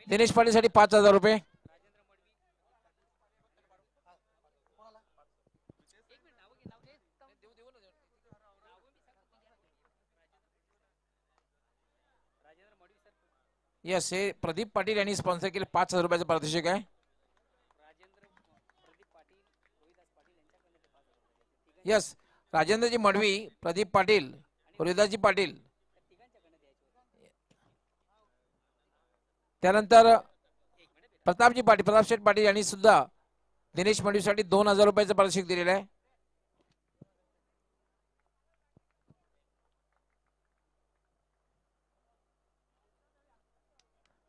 दिनेश पाटील साठी 5,000 रुपये. यस, हे प्रदीप पाटील यांनी स्पॉन्सर केले 5,000 रुपयाचं पारितोषिक आहे. यस, राजेंद्रजी मडवी, प्रदीप पाटील, रोहिदासजी पाटील, त्यानंतर प्रतापजी पाटील, प्रताप शेठ पाटील यांनी सुद्धा दिनेश मडवीसाठी 2,000 रुपयाचं पारितोषिक दिलेलं आहे.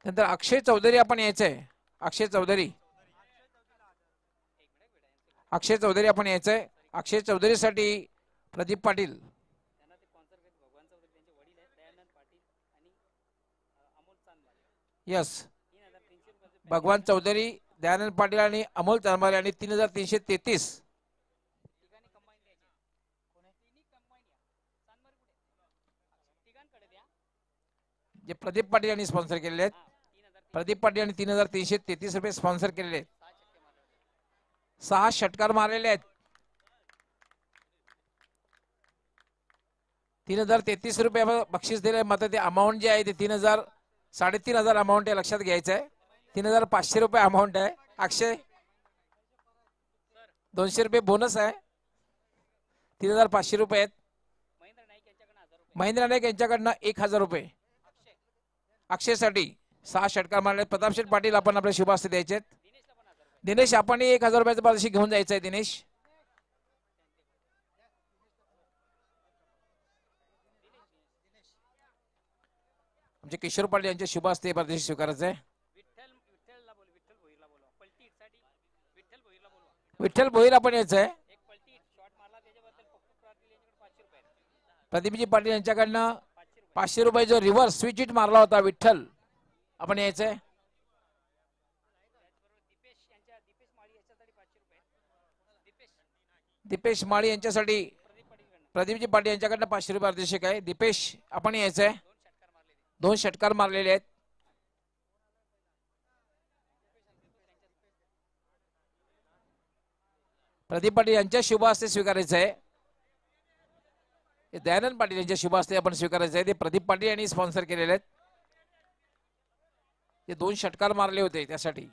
नंतर अक्षय चौधरी आपण यायचंय. अक्षय चौधरी, अक्षय चौधरी आपण यायचंय. अक्षय चौधरीसाठी प्रदीप पाटील, यस, भगवान चौधरी, दयानंद पाटील आणि अमोल चांदमाले यांनी 3,333. जे प्रदीप पाटील यांनी स्पॉन्सर केलेले आहेत. प्रदीप पाटील यांनी 3,333 रुपये स्पॉन्सर केलेले आहेत. 6 षटकार मारलेले आहेत. 3,033 रुपये बक्षीस दिले. मात्र ते अमाऊंट जे आहे ते 3,000 अमाऊंट आहे, लक्षात घ्यायचं आहे. 3,500 रुपये अमाऊंट आहे. अक्षय 200 रुपये बोनस आहे. 3,500 रुपये आहेत. महेंद्र नाईक यांच्याकडनं 1,000 रुपये अक्षयसाठी. 6 षटकार मारले. प्रतापशेठ पाटील आपण आपल्या शुभास्ते द्यायचे. दिनेश आपणही 1,000 रुपयाचं पारितोषिक घेऊन जायचं आहे. दिनेश, आमचे किशोर पाटील यांच्या शुभास्ते पारितोषिक स्वीकारायचं आहे. विठ्ठल भोईर आपण यायचं आहे. प्रदीपजी पाटील यांच्याकडनं 500 रुपये जो रिव्हर्स स्विच हिट मारला होता विठ्ठल आपण यायचंय. दीपेश माळी यांच्यासाठी प्रदीपजी पाटील यांच्याकडनं 500 रुपये पारितोषिक आहे. दीपेश आपण यायचंय. 2 षटकार मारलेले आहेत. प्रदीप पाटील यांच्या शुभ हस्ते स्वीकारायचं आहे. दयानंद पाटील यांच्या शुभ हस्ते आपण स्वीकारायचं आहे. ते प्रदीप पाटील यांनी स्पॉन्सर केलेले आहेत. ते 2 षटकार मारले होते त्यासाठी.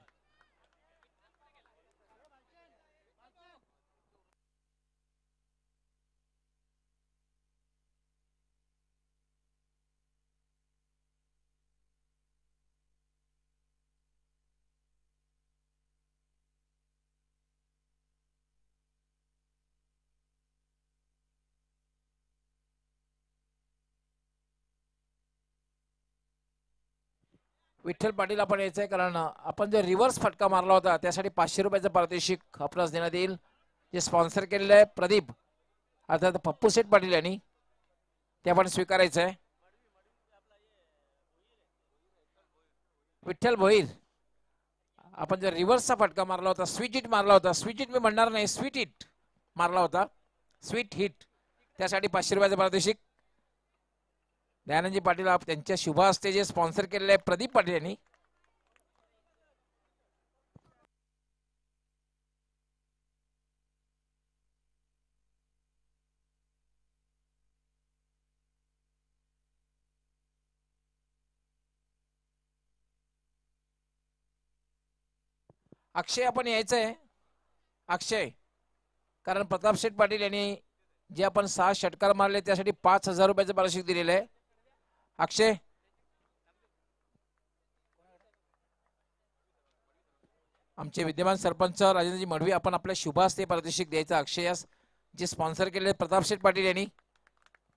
विठ्ठल पाटील आपण यायचंय, कारण आपण जो रिव्हर्स फटका मारला होता त्यासाठी 500 रुपयाचं पारितोषिक आपणास देण्यात येईल. जे स्पॉन्सर केलेलं आहे प्रदीप अर्थात पप्पू शेठ पाटील यांनी, ते आपण स्वीकारायचं आहे. विठ्ठल भोईर, आपण जो रिव्हर्सचा फटका मारला होता, स्वीट हिट मारला होता, स्वीट हिट मी म्हणणार नाही, स्वीट हिट मारला होता, स्वीट हिट, त्यासाठी 500 रुपयाचं पारितोषिक. दयानंदजी पाटील त्यांच्या शुभ हस्ते जे स्पॉन्सर केलेले आहे प्रदीप पाटील यांनी. अक्षय आपण यायचंय. अक्षय, कारण प्रताप शेठ पाटील यांनी जे आपण 6 षटकार मारले त्यासाठी 5,000 रुपयाचं पारितोषिक दिलेलं आहे. अक्षय, आमचे विद्यमान सरपंच राजेंद्रजी मडवी आपण आपल्या शुभ हस्ते पारितोषिक द्यायचं. अक्षयास जे स्पॉन्सर केले प्रताप शेठ पाटील यांनी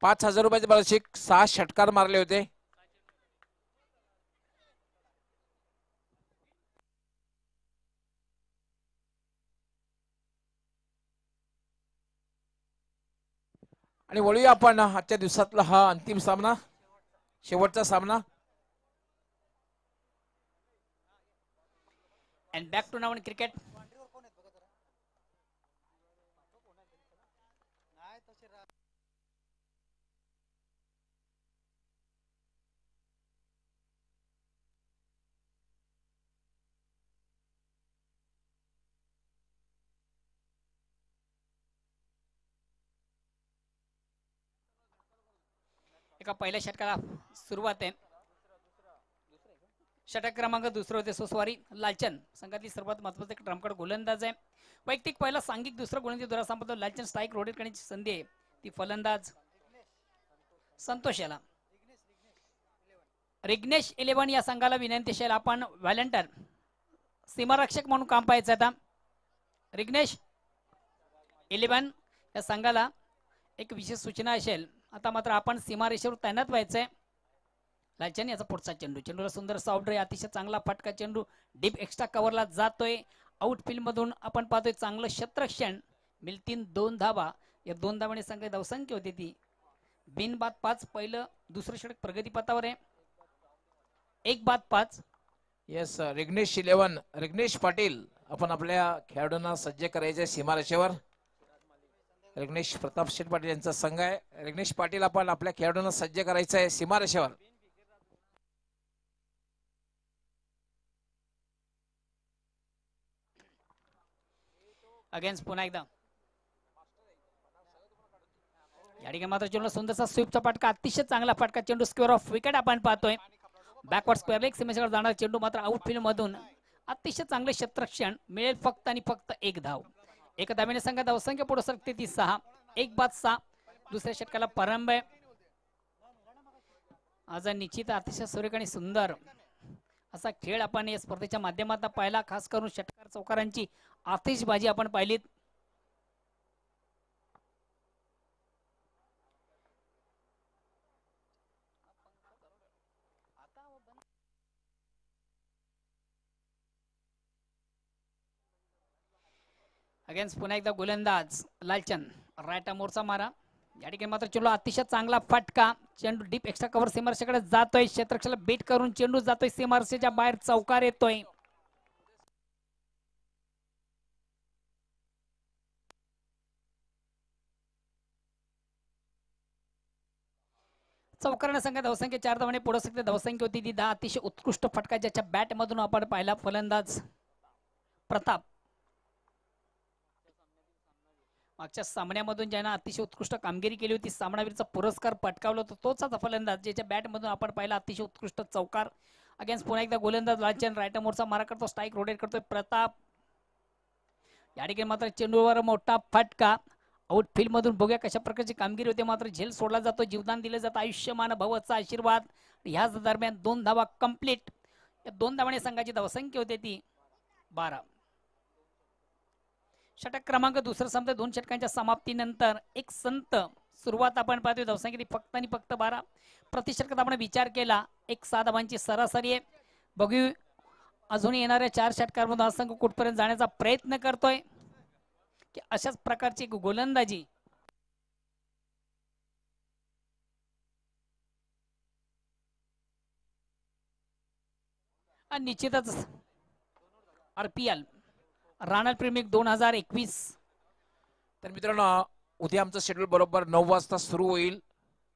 5,000 रुपयाचे पारितोषिक. 6 षटकार मारले होते. आणि वळूया आपण आजच्या दिवसातला हा अंतिम सामना, शेवटचा सामना. And back to now in cricket. एका पहिल्या षटकाला सुरुवात आहे. षटक क्रमांक दुसरं होते सुस्वारी लालचंद संघातली सर्वात महत्वाचा ट्रम्पकड गोलंदाज आहे. वैयक्तिक पहिला सांघिक दुसरा गोलंदाजी दौरा संपतो. लालचंद स्ट्राईक रोटेट करण्याची संधी आहे ती फलंदाज संतोष याला. रिग्नेश 11 या संघाला विनंती असेल आपण व्हॅलेंटर सीमारक्षक म्हणून काम पाहायचं आता. रिग्नेश 11 या संघाला एक विशेष सूचना असेल आता मात्र आपण सीमारेषेवर तैनात व्हायचंय. लालचंद याचा पुढचा चेंडू चेंडूला सुंदर सॉफ्ट रे अतिशय चांगला फटका चेंडू डीप एक्स्ट्रा कव्हरला जातोय. आउटफील्ड मधून आपण पाहतोय चांगलं क्षेत्ररक्षण मिळतील 2 धावा. या 2 धावाने संघ धावसंख्या होती ती बिनबाद 5. पहिलं दुसरं षटक प्रगतीपथावर आहे 1-5. येस रिग्नेश 11 रिग्नेश पाटील आपण आपल्या खेळाडूंना सज्ज करायचे सीमारेषेवर. रिग्नेश प्रताप शेठ पाटील यांचा संघ आहे. रिग्नेश पाटील आपण आपल्या खेळाडूंना सज्ज करायचं आहे सीमारेषेवर. अगेन्स्ट पुन्हा एकदा या ठिकाणी मात्र चेंडू सुंदरसा स्वीपचा फटका अतिशय चांगला फटका चेंडू स्क्वेअर ऑफ विकेट आपण पाहतोय. बॅकवर्ड स्क्वेअर लेग सीमेवर जाणार चेंडू मात्र आउटफील्ड मधून अतिशय चांगले क्षेत्ररक्षण मिळेल फक्त आणि फक्त 1 धाव. एका धावेने संघ धावसंख्या पुढे सरकते ती 6. 1-6 दुसऱ्या षटकाला प्रारंभ आहे. आज निश्चित अतिशय सुरेख आणि सुंदर असा खेळ आपण या स्पर्धेच्या माध्यमातून पाहिला. खास करून षटकार चौकारांची आतिषबाजी आपण पाहिलीत. अगेन्स्ट पुन्हा एकदा गोलंदाज लालचंद राईट मोरचा मारा. या ठिकाणी मात्र चेंडू अतिशय चांगला फटका चेंडू डीप एक्स्ट्रा कव्हर सीमारेषेकडे जातोय. क्षेत्ररक्षणाला बीट करून चेंडू जातोय सीमारेषेच्या बाहेर चौकार येतोय. चौकाराने संघ धावसंख्या 4 धावाने पुढे सरकते. धावसंख्या होती ती 10. अतिशय उत्कृष्ट फटका ज्याच्या बॅट मधून आपण पाहिला फलंदाज प्रताप. मागच्या सामन्यामधून ज्यांना अतिशय उत्कृष्ट कामगिरी केली होती सामनावीरचा पुरस्कार पटकावला होता तोच आता फलंदाज ज्याच्या बॅट मधून आपण पाहिला अतिशय उत्कृष्ट चौकार. अगेन्स्ट पुन्हा एकदा गोलंदाज लालचंद राईट मोरचा मारा करतो. स्ट्राईक रोटेट करतोय प्रताप. या ठिकाणी मात्र चेंडूवर मोठा फटका आउटफील्ड मधून बघूया कशा प्रकारची कामगिरी होते. मात्र झेल सोडला जातो जीवदान दिले जातं आयुष्यमान भवचा आशीर्वाद. ह्याच दरम्यान 2 धावा कंप्लीट. या 2 धावाने संघाची धावसंख्या होती ती 12. षटक क्रमांक दुसरं संपते. 2 षटकांच्या समाप्तीनंतर एक संत सुरुवात आपण पाहतोय. धावसंख्या फक्त आणि फक्त 12. प्रति षटकात आपण विचार केला 1 धावांची सरासरी आहे. बघू अजून येणाऱ्या 4 षटकांमध्ये हा संघ कुठपर्यंत जाण्याचा प्रयत्न करतोय की अशाच प्रकारची गोलंदाजी आणि निश्चितच RPL राणा प्रीमियर 2021. तर मित्रांनो उद्या आमचं शेड्यूल बरोबर 9 वाजता सुरू होईल.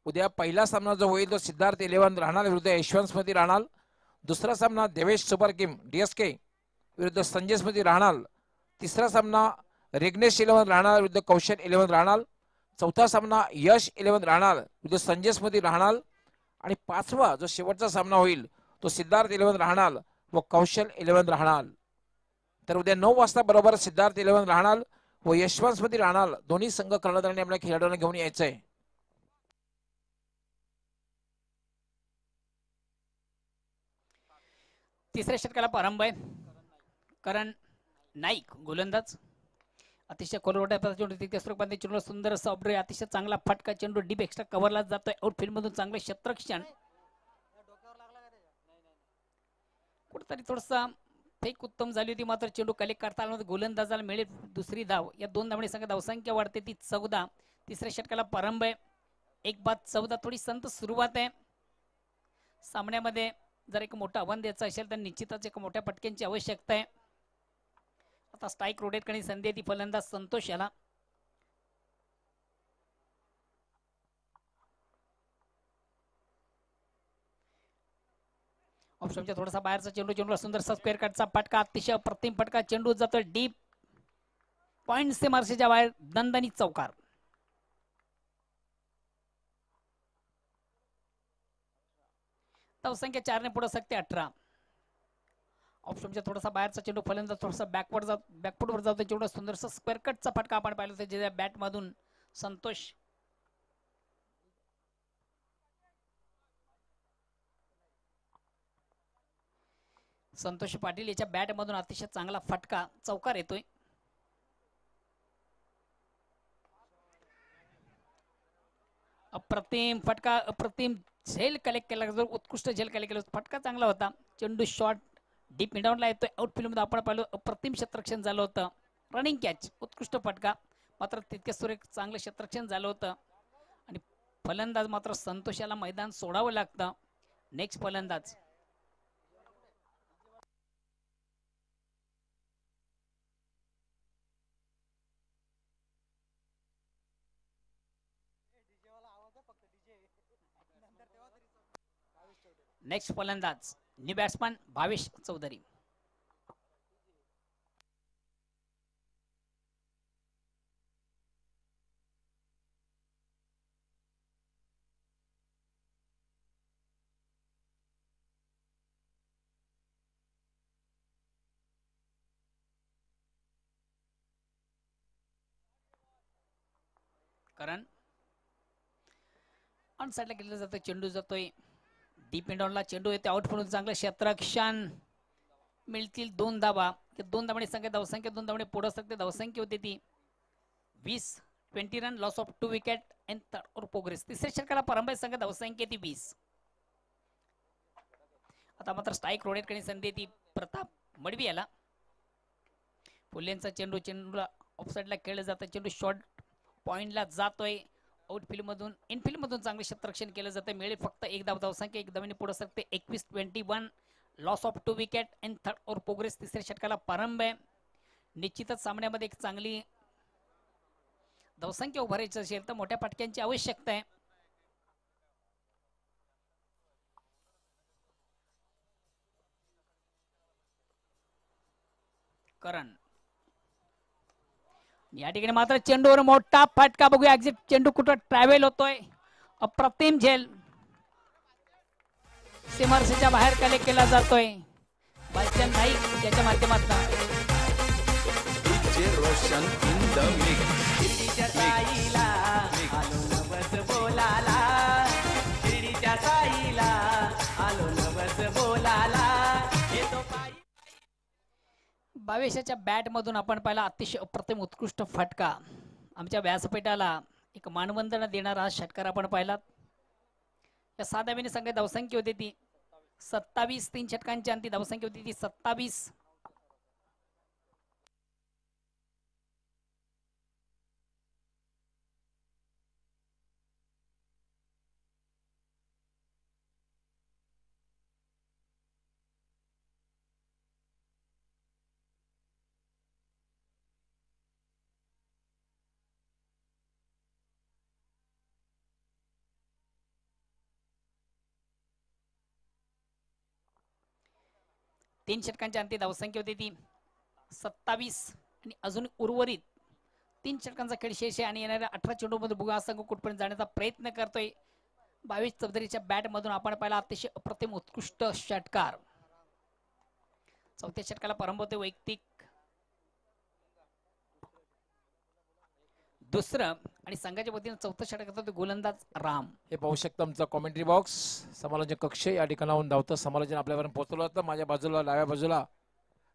उद्या पहिला सामना जो होईल तो सिद्धार्थ 11 राहणार विरुद्ध यशवंत स्मृती राहणार. दुसरा सामना देवेश सुपर किंग DSK विरुद्ध संजय स्मृती राहणार. तिसरा सामना रिग्नेश 11 राहणार विरुद्ध कौशल 11 राहणार. चौथा सामना यश 11 राहणार विरुद्ध संजय स्मृती राहणार. आणि 5वा जो शेवटचा सामना होईल तो सिद्धार्थ 11 राहणार व कौशल 11 राहणार. तर उद्या 9 वाजता बरोबर सिद्धार्थ 11 राहणार व यशवंत स्मृती राहणार दोन्ही संघ कर्णधारांनी आपल्या खेळाडूंना घेऊन यायचंय. तिसऱ्या षटकाला प्रारंभ आहे. करण नाईक गोलंदाज अतिशय कोलवट्या चेंडू सुंदर सॉफ्ट अतिशय चांगला फटका चेंडू डीप एक्स्ट्रा कव्हरला जातोय. आउटफील्ड मधून चांगले क्षेत्ररक्षण कुठेतरी थोडसा फेक उत्तम झाली होती मात्र चेंडू कलेक्ट करता आला. गोलंदाजाला मिळेल दुसरी धाव. या 2 धावांनी संघ धावसंख्या वाढते ती 14. तिसऱ्या षटकाला प्रारंभ आहे. 1-14 थोडी संत सुरुवात आहे. सामन्यामध्ये जर एक मोठं आव्हान द्यायचं असेल तर निश्चितच एक मोठ्या फटक्यांची आवश्यकता आहे. आता स्ट्राईक रोटेट करण्याची संधी ती फलंदाज संतोष याला. ऑप्शनच्या थोडासा बाहेरचा चेंडू सुंदर स्क्वेअर कटचा फटका अतिशय अप्रतिम फटका चेंडू जातो डीप पॉइंट से मार्शेच्या बाहेर दणदणीत चौकार. धावसंख्या 4 पुढे सकते 18. ऑप्शनच्या थोडासा बाहेरचा चेंडू फलंदाज थोडासा बॅकफुट वर जातो. जेवढा सुंदरसा स्क्वेअर कटचा फटका आपण पाहिला होता ज्या बॅट मधून संतोष पाटील याच्या बॅट मधून अतिशय चांगला फटका चौकार येतोय. अप्रतिम फटका, अप्रतिम झेल कलेक्ट केला, उत्कृष्ट झेल कलेक्ट केला, फटका चांगला होता. चेंडू शॉट डीप मिडआउटला येतोय. आउटफील्ड मध्ये आपण पाहिलं अप्रतिम क्षेत्ररक्षण झालं होतं. रनिंग कॅच, उत्कृष्ट फटका, मात्र तितके सुरेख चांगलं क्षेत्ररक्षण झालं होतं. आणि फलंदाज मात्र संतोषाला मैदान सोडावं लागतं. नेक्स्ट फलंदाज न्यू बॅट्समन भावेश चौधरी. कारण ऑन साइडला गेलं जातं. चेंडू जातोय डीप मिडऑनला. चेंडू येते आउटफील्ड. चांगलं क्षेत्ररक्षण. मिळतील 2 धावा. 2 धावांनी संख्या, धावसंख्या 2 धावांनी पुढे सकते. धावसंख्या होती ती 20 run, loss of 2 wicket and third over progress. तिसऱ्या षटकाला प्रारंभ संख्या, धावसंख्या ती 20. आता मात्र स्ट्राईक रोटेट करण्याची संधी ती प्रताप मडवी याला. फुलेंचा चेंडूला ऑफसाइडला खेळलं जातं. चेंडू शॉर्ट पॉइंटला जातोय. आउटफील्ड मधून इनफील्ड मधून चांगले क्षेत्ररक्षण केलं जातं. मिळेल फक्त 1 धाव. धावसंख्या 1 धावांनी पुढे सकते. 21 loss of 2 wicket and third over progress. तिसऱ्या षटकाला प्रारंभ आहे. निश्चितच सामन्यामध्ये एक चांगली धावसंख्या उभारायची असेल तर मोठ्या फटक्यांची आवश्यकता आहे. करण या ठिकाणी मात्र चेंडूवर मोठा फटका. बघूया एक्झिट चेंडू कुठं ट्रॅव्हल होतोय. अप्रतिम झेल सीमारेषेच्या बाहेर कलेक्ट केला जातोय. बालचंद नाईक याच्या माध्यमातून भावेशाच्या बॅट मधून आपण पाहिला अतिशय अप्रतिम उत्कृष्ट फटका. आमच्या व्यासपीठाला एक मानवंदना देणारा हा षटकार आपण पाहिला. या 6 धावांनी संख्या, धावसंख्या होती ती 27. 3 षटकांची अंती धावसंख्या होती ती 27. तीन षटकांच्या अंती धावसंख्या होती ती 27. आणि अजून उर्वरित 3 षटकांचा खेळ शेष आहे. आणि येणाऱ्या 18 चेंडूमध्ये बघा संघ कुठपर्यंत जाण्याचा प्रयत्न करतोय. भावेश चौधरीच्या बॅट मधून आपण पाहिला अतिशय अप्रतिम उत्कृष्ट षटकार. चौथ्या षटकाला प्रारंभ होते. वैयक्तिक दुसरं आणि संघाच्या वतीने चौथं षटक होतं गोलंदाज राम. हे पाहू शकता आमचा कॉमेंट्री बॉक्स. समालोचन कक्ष या ठिकाणाहून धावतं समालोचन आपल्यापर्यंत पोहोचवलं होतं. माझ्या बाजूला डाव्या बाजूला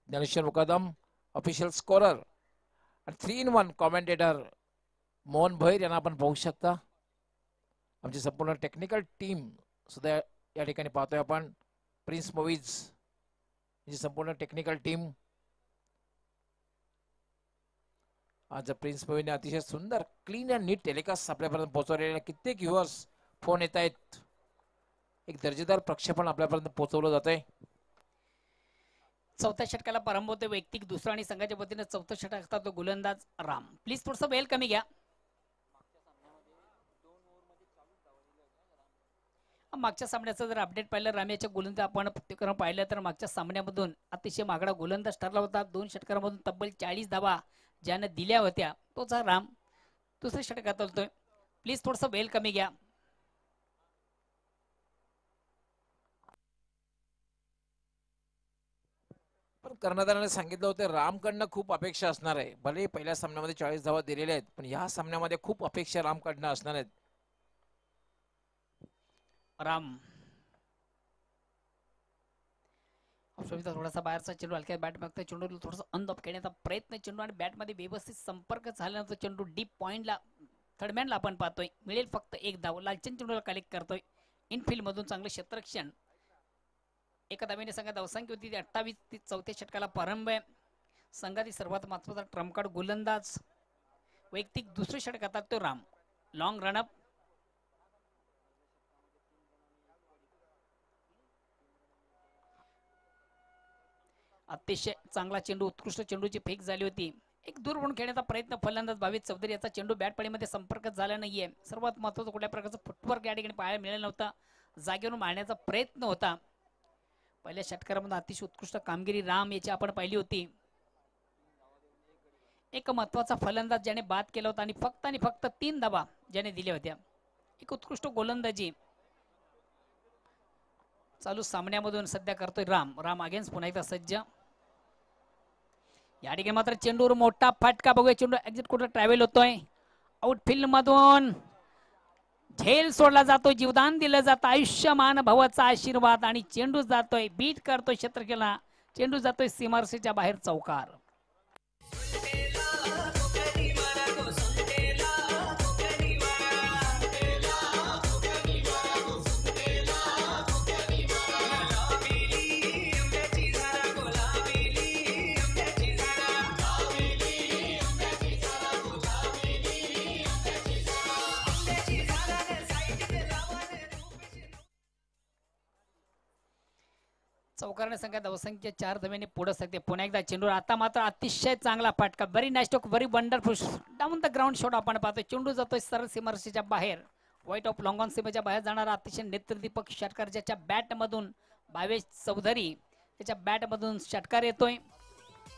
ज्ञानेश्वर मुकादम ऑफिशियल स्कोरर आणि 3-in-1 कॉमेंटेटर मोहन भैर यांना आपण पाहू शकता. आमची संपूर्ण टेक्निकल टीम सुद्धा या ठिकाणी पाहतोय आपण. प्रिन्स मूवीज ही संपूर्ण टेक्निकल टीम. आज प्रिन्स मूवीने अतिशय सुंदर क्लीन अँड नीट टेलिकास्ट आपल्यापर्यंत पोहोचवलेले कित्येक व्ह्युअर्स फोन येत आहेत. एक दर्जेदार प्रक्षेपण आपल्यापर्यंत पोहोचवलं जात आहे. चौथ्या षटकाला प्रारंभ होते. वैयक्तिक दुसरा आणि संघाच्या वतीने चौथं षटक असतात तो गोलंदाज राम. प्लीज थोडस वेळ कमी घ्या. मागच्या सामन्याचं जर अपडेट पाहिलं राम्याच्या गोलंदाज आपण पाहिलं तर मागच्या सामन्यामधून अतिशय मागडा गोलंदाज ठरला होता. 2 षटकांमधून तब्बल 40 धावा ज्याने दिल्या होत्या तोच राम दुसऱ्या षटकात होतोय. प्लीज थोडस वेळ कमी घ्या. पण कर्णधाराने सांगितलं होतं रामकडनं खूप अपेक्षा असणार आहे. भले पहिल्या सामन्यामध्ये 40 धावा दिलेल्या आहेत, पण या सामन्यामध्ये खूप अपेक्षा रामकडनं असणार आहेत. राम थोडासा बाहेरचा चेंडू हलक्या बॅट मागता चेंडू थोडासा अनदप खेळण्याचा प्रयत्न, चेंडू आणि बॅट मध्ये व्यवस्थित संपर्क झाल्यानंतर चेंडू डीप पॉइंटला थर्डमॅनला आपण पाहतोय. मिळेल फक्त एक धाव. लालचंद चेंडूला कलेक्ट करतोय इनफिल्ड मधून. चांगलं क्षेत्ररक्षण. एका धावेने संघ धावसंख्या होती ती 28. ती चौथ्या षटकाला प्रारंभ आहे. संघातील सर्वात महत्वाचा ट्रम्पकार्ड गोलंदाज वैयक्तिक दुसऱ्या षटकात तो राम. Long run-up. अतिशय चांगला चेंडू, उत्कृष्ट चेंडूची फेक झाली होती. एक दूर म्हणून खेळण्याचा प्रयत्न फलंदाज भावित चौधरी याचा चेंडू बॅट पडीमध्ये संपर्क झाला नाहीये. सर्वात महत्वाचं कुठल्या प्रकारचं फुटवर्क या ठिकाणी पाहायला मिळालं नव्हतं. जागेवरून मारण्याचा प्रयत्न होता. पहिल्या षटकारामध्ये अतिशय उत्कृष्ट कामगिरी राम याची आपण पाहिली होती. एक महत्वाचा फलंदाज ज्याने बाद केला होता आणि फक्त 3 धावा ज्याने दिल्या होत्या. एक उत्कृष्ट गोलंदाजी चालू सामन्यामधून सध्या करतोय राम. राम अगेन्स्ट पुन्हा एकदा सज्ज. या ठिकाणी मात्र चेंडूवर मोठा फटका. बघूया चेंडू एक्झिट कुठे ट्रॅव्हल होतोय. आउटफील्ड मधून झेल सोडला जातो. जीवदान दिलं जातं. आयुष्यमान भवाचा आशीर्वाद आणि चेंडू जातोय, बीट करतोय क्षेत्रकेला. चेंडू जातोय सीमारेषेच्या बाहेर चौकार. चौकारने संख्या धावसंख्या 4 धावेने पुढे सकते. पुन्हा एकदा चेंडू. आता मात्र अतिशय चांगला फटका. Very nice talk, very wonderful down the ground shot आपण पाहतोय. चेंडू जातोय सरळ सीमारेषेच्या बाहेर. व्हाईट ऑफ लॉंग ऑन सीमेच्या बाहेर जाणारा अतिशय नेत्रदीपक षटकार ज्याच्या बॅट मधून भावेश चौधरी त्याच्या बॅट मधून षटकार येतोय.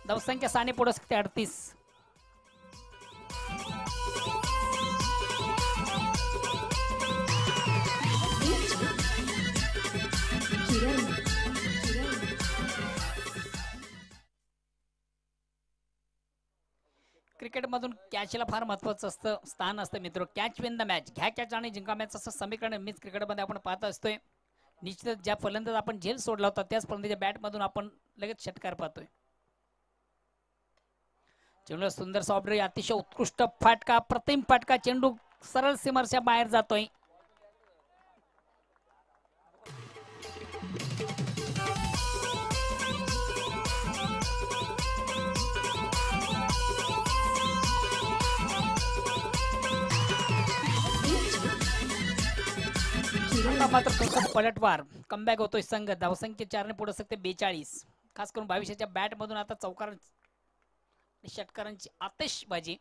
धावसंख्या 6 ने पुढे सकते 38. क्रिकेटमधून कॅचला फार महत्वाचं असतं, स्थान असतं मित्र. कॅच विन द मॅच, घ्या कॅच आणि जिंका मॅच असं समीकरण मीच क्रिकेटमध्ये आपण पाहत असतोय. निश्चितच ज्या फलंदाज आपण झेल सोडला होता त्याच फलंदाच्या बॅटमधून आपण लगेच षटकार पाहतोय. चेंडू सुंदर सॉफ्टरी, अतिशय उत्कृष्ट फटका, प्रतिम फटका. चेंडू सरळ सीमारेषेच्या बाहेर जातोय. आता मात्र पलटवार कमबॅक होतोय संघ. धावसंख्या 4 ने पुढे सकते 42. खास करून भविष्याच्या बॅट मधून आता चौकार षटकारांची आतिषबाजी.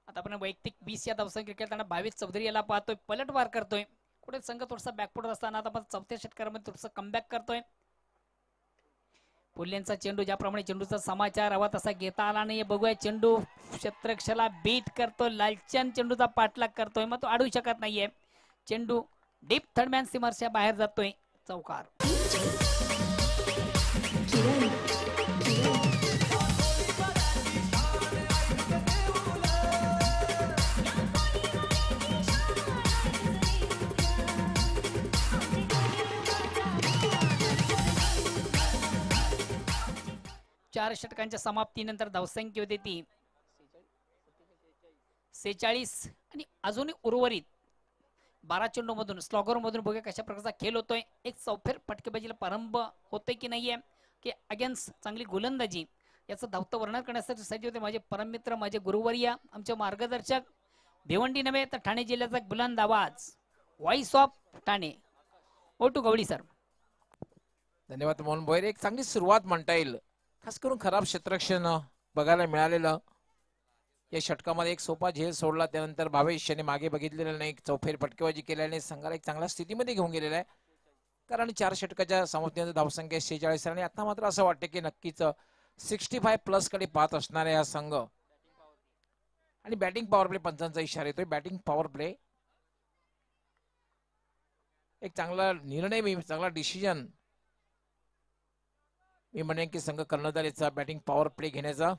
आता आपण वैयक्तिक 20 या धावसंख्या खेळताना भावेश चौधरी याला पाहतोय. पलटवार करतोय. कुठे संघ थोडासा बॅकफुट असताना आता आपण चौथ्या षटकारामध्ये थोडासा कमबॅक करतोय. पुल्यांचा चेंडू, ज्याप्रमाणे चेंडूचा समाचार हवा तसा घेता आला नाही. बघूया चेंडू क्षेत्ररक्षणाला बीट करतोय. लालचंद चेंडूचा पाठलाग करतोय, मग तो अडवू शकत नाहीये. चेंडू डीप थर्डमॅन सीमारेषेच्या बाहेर जातोय. चौकार. चार षटकांच्या समाप्तीनंतर धावसंख्या होती ती 46 आणि अजूनही उर्वरित 12 चेंडू मधून स्लॉगर मधून बघूया कशा प्रकारचा खेळ होतोय. एक चौफेर फटकेबाजीला प्रारंभ होतोय की नाहीये, की अगेन्स्ट चांगली गोलंदाजी याचं धावतं वर्णन करण्यासाठी सज्ज होते माझे परममित्र, माझे गुरुवर्य, आमचे मार्गदर्शक, भिवंडी नव्हे तर ठाणे जिल्ह्याचा बुलंद आवाज, व्हॉइस ऑफ ठाणे, ओटू गवळी सर. धन्यवाद मोहन भोयर. एक चांगली सुरुवात म्हणता येईल. खास करून खराब क्षेत्ररक्षण बघायला मिळालेलं. या षटकामध्ये एक सोपा झेल सोडला, त्यानंतर भावेश याने मागे बघितलेलं नाही, चौफेर फटकेबाजी केल्याने संघाला एक चांगल्या स्थितीमध्ये घेऊन गेलेला आहे. कारण 4 षटकाच्या समाप्तीनंतर धावसंख्या 46 आणि आता मात्र असं वाटतं की नक्कीच 65 प्लस कडे पाहत असणार आहे हा संघ. आणि बॅटिंग पॉवर प्ले पंचांचा इशारा येतोय. बॅटिंग पॉवर प्ले एक चांगला निर्णय, चांगला डिसिजन मी म्हणेन की संघ कर्णधारीचा बॅटिंग पॉवर प्ले घेण्याचा.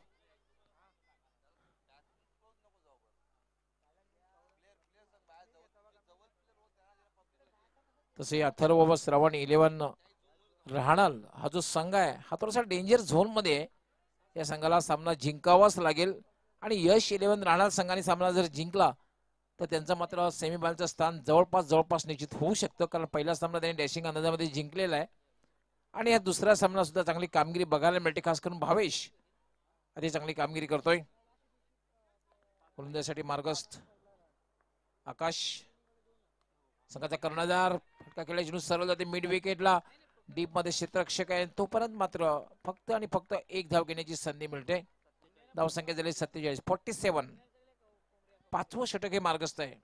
तसे अथर्व व श्रवण 11 राहणार हा जो संघ आहे हा थोडासा डेंजर झोन मध्ये आहे. या संघाला सामना जिंकावाच लागेल आणि यश 11 राहणार संघाने सामना जर जिंकला तर त्यांचं मात्र सेमीफायनलचं स्थान जवळपास निश्चित होऊ शकतं. कारण पहिला सामना त्यांनी डॅशिंग अंदाजामध्ये जिंकलेला आहे आणि या दुसरा सामना सुद्धा चांगली कामगिरी बघायला मिळते. खास करून भावेश अति चांगली कामगिरी करतोय. गोलंदाजीसाठी मार्गस्थ आकाश संघाचा कर्णधार फटका खेळल्याची सरळ जाते मिड विकेटला. डीप मध्ये क्षेत्ररक्षक आहे तोपर्यंत मात्र फक्त आणि फक्त एक धाव घेण्याची संधी मिळते. धावसंख्या झाली 47 47. पाचवं षटक हे मार्गस्थ आहे.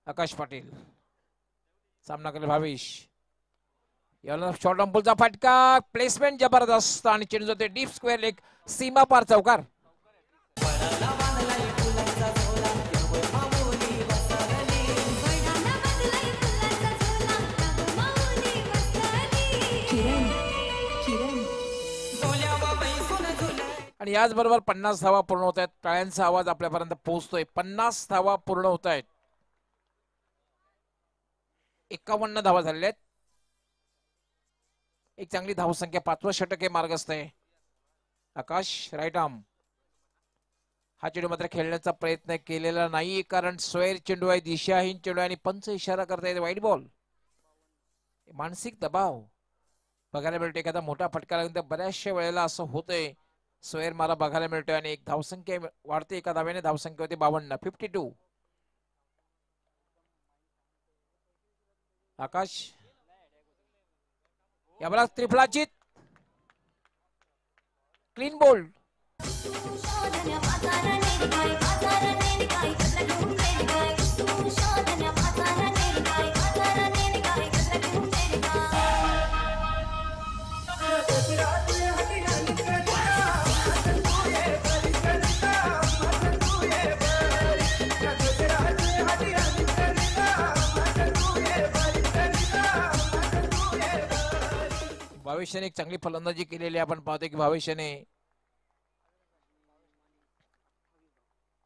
आकाश पाटील सामना करेल भावेश. याला शॉर्ट अंपुलचा फटका प्लेसमेंट जबरदस्त आणि चेंडू जाते डीप स्क्वेअर लेग सीमा पार चौकार. आणि याचबरोबर 50 धावा पूर्ण होत आहेत. टाळ्यांचा आवाज आपल्यापर्यंत पोहोचतोय. 50 धावा पूर्ण होत आहेत. 51 धावा झालेल्या आहेत. एक चांगली धावसंख्या. पाचवं षटक हे मार्गस्थ आहे. आकाश राईट आर्म हा चेंडू मात्र खेळण्याचा प्रयत्न केलेला नाही कारण स्वैर चेंडू आहे दिशाहीन चेंडू आहे आणि पंच इशारा करतायत वाईट बॉल. मानसिक दबाव बघायला मिळतो. एखादा मोठा फटका लागल्यानंतर बऱ्याचशा वेळेला असं होतंय स्वैर मला बघायला मिळतोय आणि एक धावसंख्या वाढते. एका धाव्याने धावसंख्या होते 52 52. आकाश याला त्रिफळाची क्लीन बोल्ड. भावेशाने एक चांगली फलंदाजी केलेली आपण पाहतोय की भावेशाने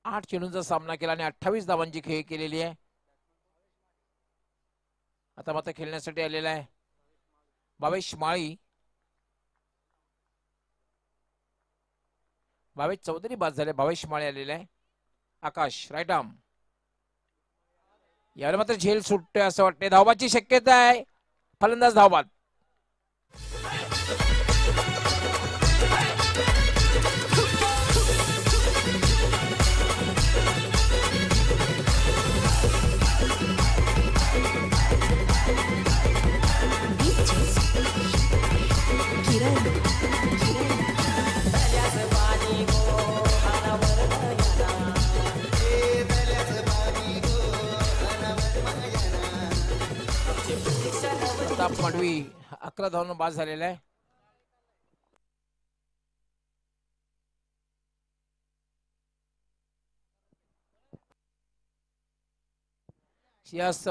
8 चेंडूंचा सामना केला आणि 28 धावांची खेळी केलेली आहे. आता मात्र खेळण्यासाठी आलेला आहे भावेश माळी. भावेश चौधरी बाद झाले. भावेश माळी आलेला आहे. आकाश राईट आर्म यावेळी मात्र झेल सुटते असं वाटते. धावबाची शक्यता आहे. फलंदाज धावबाद. मडवी 11 धावांना बाद झालेला आहे.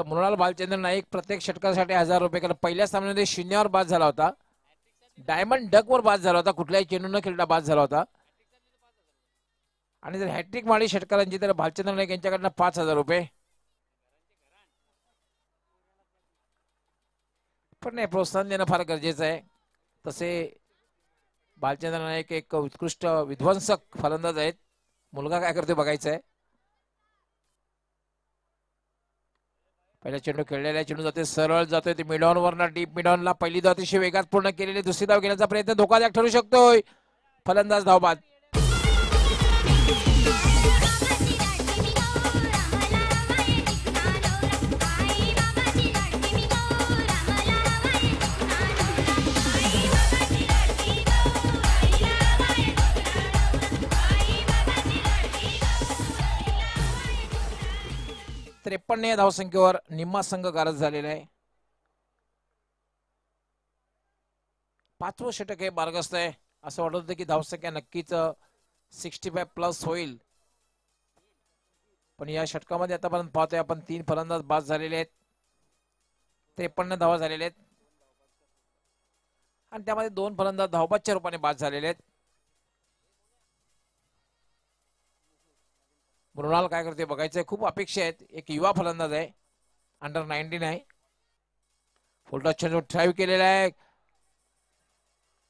मृणाल बालचंद्र नाईक प्रत्येक षटकासाठी 1000 रुपये. कारण पहिल्या सामन्यामध्ये 0 बाद झाला होता. डायमंड डक वर बाद झाला होता. कुठल्याही चेंडू न खेळता बाद झाला होता. आणि जर हॅट्रिक मारली षटकारांची तर बालचंद्र नाईक यांच्याकडनं 5000 रुपये. पण नाही प्रोत्साहन देणं फार गरजेचं आहे. तसे बालचंद्र नाईक एक उत्कृष्ट विध्वंसक फलंदाज आहेत. मुलगा काय करतो बघायचं आहे. पहिला चेंडू खेळलेला चेंडू जाते सरळ जातोय ते मिडॉन वरना डीप मिडॉनला. पहिली धाव अतिशय वेगात पूर्ण केलेली. दुसरी धाव घेण्याचा प्रयत्न धोकादायक ठरू शकतोय. फलंदाज धावबाद. या धावसंख्येवर निम्मा संघ गारज झालेला आहे. पाचवं षटक हे मार्गस्थ आहे. असं वाटत की धावसंख्या नक्कीच 65 प्लस होईल. पण या षटकामध्ये आतापर्यंत पाहतोय आपण 3 फलंदाज बाद झालेले आहेत, 53 धावा झालेले आहेत आणि त्यामध्ये 2 फलंदाज धावबादच्या रूपाने बाद झालेले आहेत. मृणाल काय करते बघायचंय, खूप अपेक्षा आहेत. एक युवा फलंदाज आहे, अंडर 19 आहे. फुलटॉस चेंडू ड्राईव्ह केलेला आहे,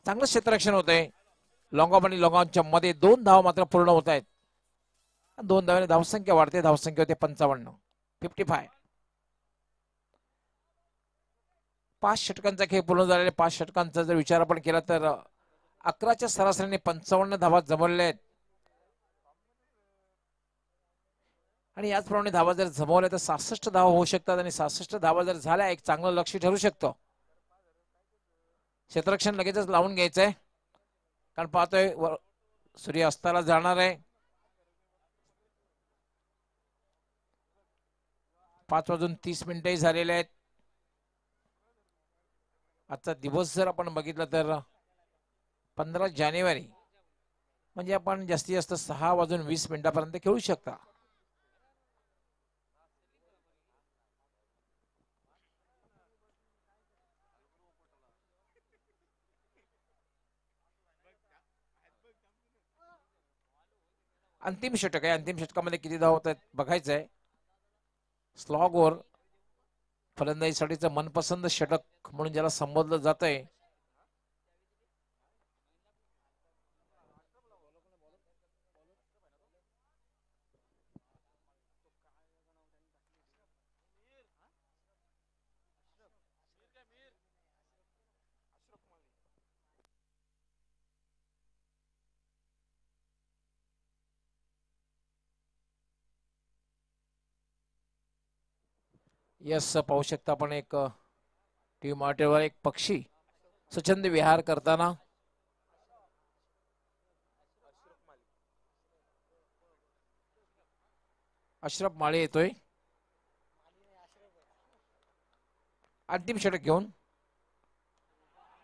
चांगलं क्षेत्ररक्षण होत आहे. लॉंग ऑफ आणि लॉंग ऑनच्या मध्ये 2 धावा मात्र पूर्ण होत आहेत. 2 धावाने धावसंख्या वाढते, धावसंख्या होते 55. 5 षटकांचा खेळ पूर्ण झालेला. 5 षटकांचा जर विचार आपण केला तर 11च्या सरासरीने 55 धावा जमवल्या आहेत आणि याचप्रमाणे धावा जर जमवल्या तर 66 धावा होऊ शकतात आणि 66 धावा जर झाल्या एक चांगलं लक्ष्य ठरू शकतं. क्षेत्ररक्षण लगेचच लावून घ्यायचंय, कारण पाहतोय सूर्य अस्ताला जाणार आहे. 5:30 झालेले आहेत. आजचा दिवस जर आपण बघितलं तर 15 जानेवारी म्हणजे आपण जास्तीत जास्त 6:20 खेळू शकता. अंतिम षटक आहे, अंतिम षटकामध्ये किती धावा होत आहेत बघायचंय. स्लॉग ओव्हर फलंदाजीसाठीचं मनपसंत षटक म्हणून ज्याला संबोधलं जात आहे. यस, पाहू शकता आपण एक टीव्ही मॉनिटरवर एक पक्षी स्वच्छंद विहार करताना. अशरफ माळी येतोय अंतिम षटक घेऊन.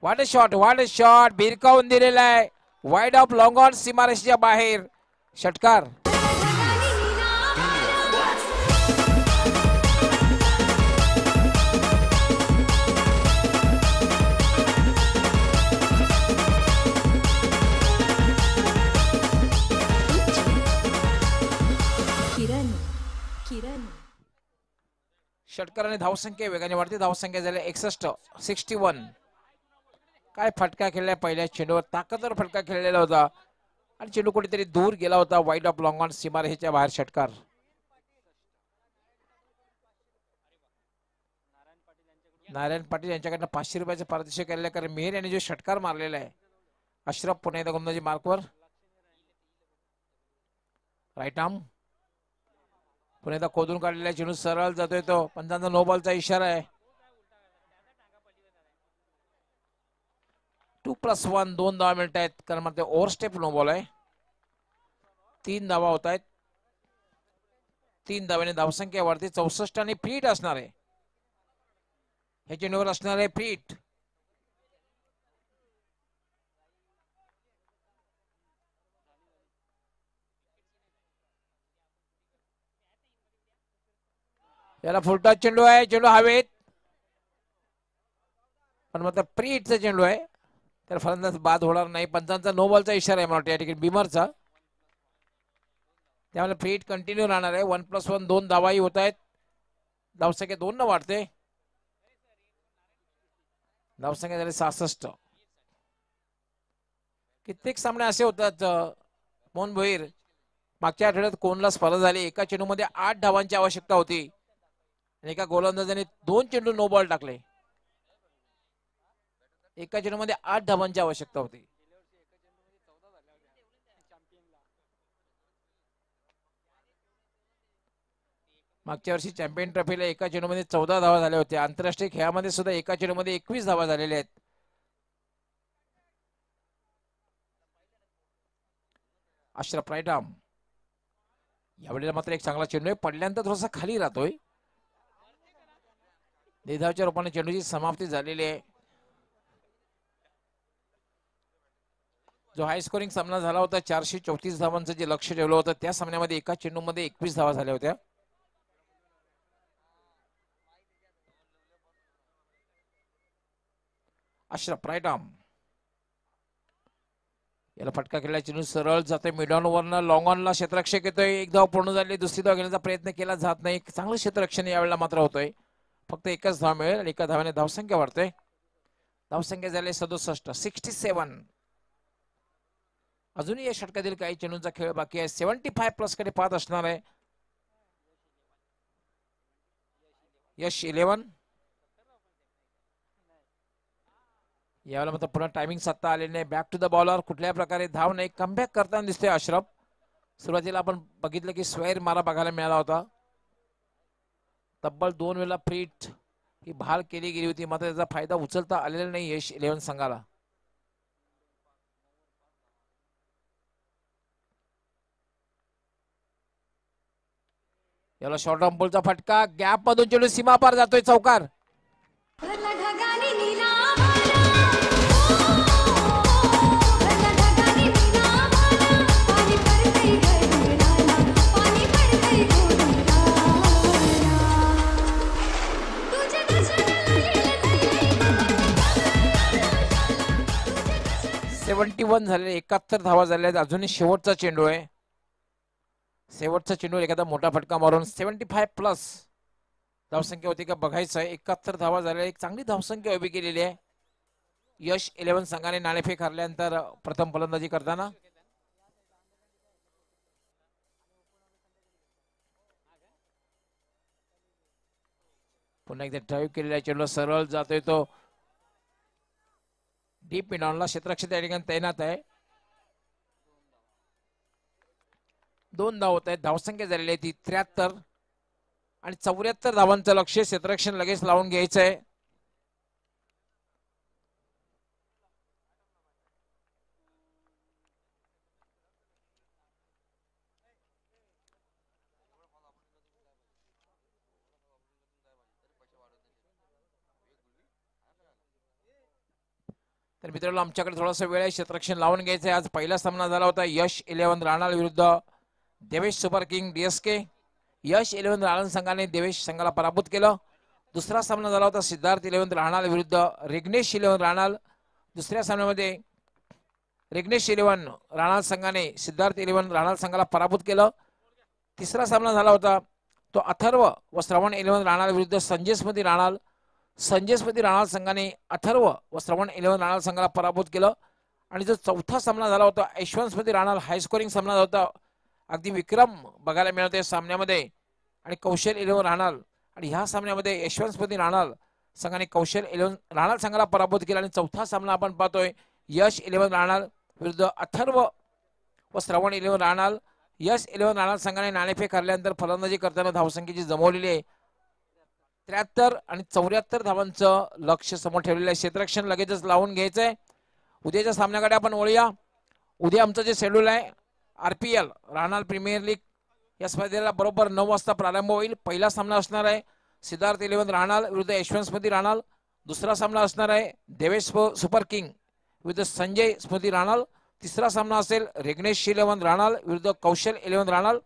वाट अ शॉट भिरकावून दिलेला आहे, वाईड ऑफ लॉंग ऑन, सीमारेषेच्या बाहेर षटकार. षटकाराने धावसंख्या वेगाने वाढते, धावसंख्या झाली 61. काय फटका खेळलाय पहिल्या चेंडूवर, ताकदवर फटका खेळलेला होता आणि चेंडू कुठेतरी दूर गेला होता. वाईड ऑफ लॉंग ऑन, सीमारेषेच्या बाहेर षटकार. नारायण पाटील यांच्याकडनं 500 रुपयाचे पारितोषिक केलेलं आहे, कारण मेहर यांनी जो षटकार मारलेला आहे. अशरफ पुन्हा एकदा गोलंदाजी मार्कवर, राईट आर्म पुन्हा एकदा खोदून काढलेला चेंडू सरळ जातोय तो. पंचांचा नो बॉलचा इशारा आहे. 2+1 2 धावा मिळत आहेत, कारण मग ते ओव्हरस्टेप नो बॉल आहे. 3 धावा होत आहेत. 3 धाव्याने धावसंख्या वाढते. 64 आणि फीट असणार आहे, हे चेंडूवर असणार आहे फीट. याला फुलटॉस चेंडू आहे, चेंडू हवेत, पण मात्र प्रीटचा चेंडू आहे, तर फलंदाज बाद होणार नाही. पंचांचा नो बॉलचा इशारा आहे मला वाटतं या ठिकाणी बिमरचा, त्यामुळे फ्रीट कंटिन्यू राहणार आहे. 1+1 2 धावाही होत आहेत, धावसंख्या 2 न वाढते. धावसंख्या झाली 66. कित्येक सामने असे होतात मोहन भोईर, मागच्या आठवड्यात कोणला स्पर्धा झाली, एका चेंडूमध्ये 8 धावांची आवश्यकता होती आणि एका गोलंदाजाने 2 चेंडू नो बॉल टाकले. एका चेंडूमध्ये 8 धावांची आवश्यकता होती. मागच्या वर्षी चॅम्पियन ट्रॉफीला एका चेंडूमध्ये 14 धावा झाल्या होत्या. आंतरराष्ट्रीय खेळामध्ये सुद्धा एका चेंडूमध्ये 21 धावा झालेल्या आहेत. अशरफ राईट आर्म, यावेळेला मात्र एक चांगला चेंडू आहे, पडल्यानंतर थोडासा खाली राहतोय. निधावच्या रूपाने चेंडूची समाप्ती झालेली आहे. जो हाय स्कोरिंग सामना झाला होता 434 धावांचं जे लक्ष ठेवलं होतं त्या सामन्यामध्ये एका चेंडूमध्ये 21 धावा झाल्या होत्या. अशरफ राईट आर्म, याला फटका खेळला, चेंडू सरळ जातोय मिड ऑन वरनं लॉंग ऑनला क्षेत्ररक्षक येतोय. एक धाव पूर्ण झाली, दुसरी धाव घेण्याचा प्रयत्न केला जात नाही. चांगलं क्षेत्ररक्षण यावेळेला मात्र होतोय. फक्त एकच धाव मिळेल आणि एका धावाने धावसंख्या वाढतोय. धावसंख्या झाली 67, 67. अजूनही या षटकातील काही चेंडूंचा खेळ बाकी आहे. 75 प्लस कडे पाहत असणार आहे यश 11. यावेळेला मात्र पुन्हा टायमिंग सत्ता आलेली नाही. बॅक टू द बॉलर, कुठल्या प्रकारे धाव नाही, कमबॅक करताना दिसतोय अशरफ. सुरुवातीला आपण बघितलं की स्वेर मारा बघायला मिळाला होता. तब्बल 2 वेळा फ्रीट ही भाल केली गेली होती, मात्र त्याचा फायदा उचलता आलेला नाही यश 11 संघाला. याला शॉर्ट ऑन बॉलचा फटका, गॅप मधून चेंडू सीमा पार जातोय, चौकार. सेव्हन्टी 71 झाले, 71 धावा झाल्या. अजूनही शेवटचा चेंडू आहे. शेवटचा चेंडू एखादा मोठा फटका मारून 75 प्लस धावसंख्या होती का बघायचं आहे. 71 धावा झाल्या, एक चांगली धावसंख्या उभी केलेली आहे यश 11 संघाने नाणेफेक हरल्यानंतर प्रथम फलंदाजी करताना. पुन्हा एकदा ड्राईव्ह केलेला चेंडू सरळ जातोय तो डीप मिड ऑनला. क्षेत्ररक्षक या ठिकाणी तैनात आहे. 2 धाव होत आहेत. धावसंख्या झालेली आहे ती 73 आणि 74 धावांचं लक्ष क्षेत्ररक्षण लगेच लावून घ्यायचं आहे. तर मित्रांनो आमच्याकडे थोडासा वेळ आहे, क्षेत्ररक्षण लावून घ्यायचं आहे. आज पहिला सामना झाला होता यश 11 राणाल विरुद्ध देवेश सुपर किंग डीएसके. यश 11 राणाल संघाने देवेश संघाला पराभूत केलं. दुसरा सामना झाला होता सिद्धार्थ 11 राणाल विरुद्ध रिग्नेश 11 राणाल. दुसऱ्या सामन्यामध्ये रिग्नेश 11 राणाल संघाने सिद्धार्थ 11 राणाल संघाला पराभूत केलं. तिसरा सामना झाला होता तो अथर्व व श्रवण 11 राणाल विरुद्ध संजय स्मृती राणाल. संजय स्मृती राणाल संघाने अथर्व व श्रवण 11 राणाल संघाला पराभूत केलं. आणि जो चौथा सामना झाला होता यशवंत स्मृती राणाल हाय स्कोरिंग सामना होता. अगदी विक्रम बघायला मिळत आहे सामन्यामध्ये आणि कौशल 11 राणाल. आणि ह्या सामन्यामध्ये यशवंत स्मृती राणाल संघाने कौशल 11 राणाल संघाला पराभूत केला. आणि चौथा सामना आपण पाहतोय यश 11 राणाल विरुद्ध अथर्व व श्रवण 11 राणाल. यश 11 राणाल संघाने नाणेफेक हरल्यानंतर फलंदाजी करताना धावसंख्येची जमवलेली आहे. 73 आणि 74 धावांचं लक्ष समोर ठेवलेलं आहे. क्षेत्ररक्षण लगेचच लावून घ्यायचंय. उद्याच्या सामन्याकडे आपण वळूया. उद्या आमचं जे शेड्यूल आहे आरपीएल राणाल प्रीमियर लीग या स्पर्धेला बरोबर 9 वाजता प्रारंभ होईल. पहिला सामना असणार आहे सिद्धार्थ 11 राणाल विरुद्ध यशवंत स्मृती राणाल. दुसरा सामना असणार आहे देवेश सुपर किंग विरुद्ध संजय स्मृती राणाल. तिसरा सामना असेल रिग्नेश 11 राणाल विरुद्ध कौशल 11 राणाल.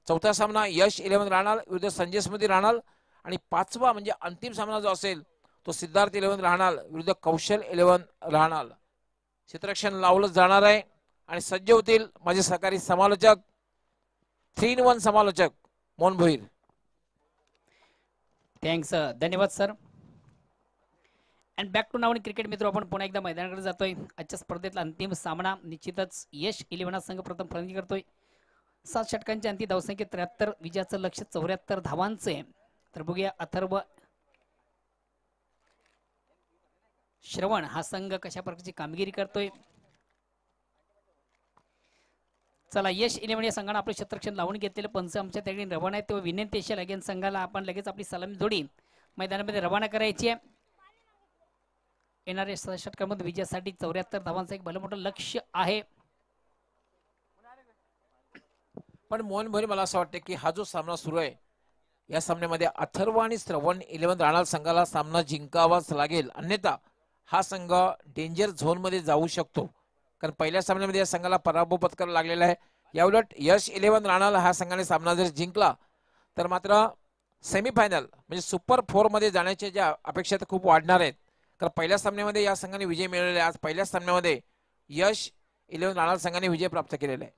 चौथा सामना यश 11 राणाल विरुद्ध संजय स्मृती राणाल. आणि पाचवा म्हणजे अंतिम सामना जो असेल तो सिद्धार्थ 11 राणाल विरुद्ध कौशल 11 राणाल. क्षेत्ररक्षण लावलं जाणार आहे आणि सज्ज होतील माझे सहकारी समालोचक 3-in-1 समालोचक मोहन भोईर. थँक्स, धन्यवाद सर. अँड बॅक टू नाव क्रिकेट मित्र, आपण पुन्हा एकदा मैदानाकडे जातोय. आजच्या स्पर्धेतला अंतिम सामना निश्चितच यश 11 संघ प्रथम फलंदाजी करतोय. 7 षटकांच्या अंती धावसंख्या 73, विजयाचं लक्ष 74 धावांचे. तर बघूया अथर्व श्रवण हा संघ कशा प्रकारची कामगिरी करतोय. चला, यश 11 या संघाने आपलं क्षेत्ररक्षण लावून घेतलेलं पंच आमच्या त्या ठिकाणी रवाना आहे. तेव्हा विनंती असेल अगेन संघाला आपण लगेच आपली सलामी जोडी मैदानामध्ये रवाना करायची आहे. येणाऱ्या 7 षटकांमध्ये विजयासाठी 74 धावांचं एक भलं मोठं लक्ष आहे. पण मोहन भोईर मला असं वाटतं की हा जो सामना सुरू आहे या सामन्यामध्ये अथर्व आणि श्रवण 11 राणाल संघाला सामना जिंकावाच लागेल, अन्यथा हा संघ डेंजर झोन मध्ये जाऊ शकतो. कारण पहिल्या सामन्यामध्ये या संघाला पराभव पत्करावा लागलेला आहे. याउलट यश 11 राणाला हा संघाने सामना जर जिंकला तर मात्र सेमीफायनल म्हणजे सुपर 4 मध्ये जाण्याच्या ज्या अपेक्षा खूप वाढणार आहेत. कारण पहिल्या सामन्यामध्ये या संघाने विजय मिळवलेला आहे. आज पहिल्या सामन्यामध्ये यश 11 राणा संघाने विजय प्राप्त केलेला आहे.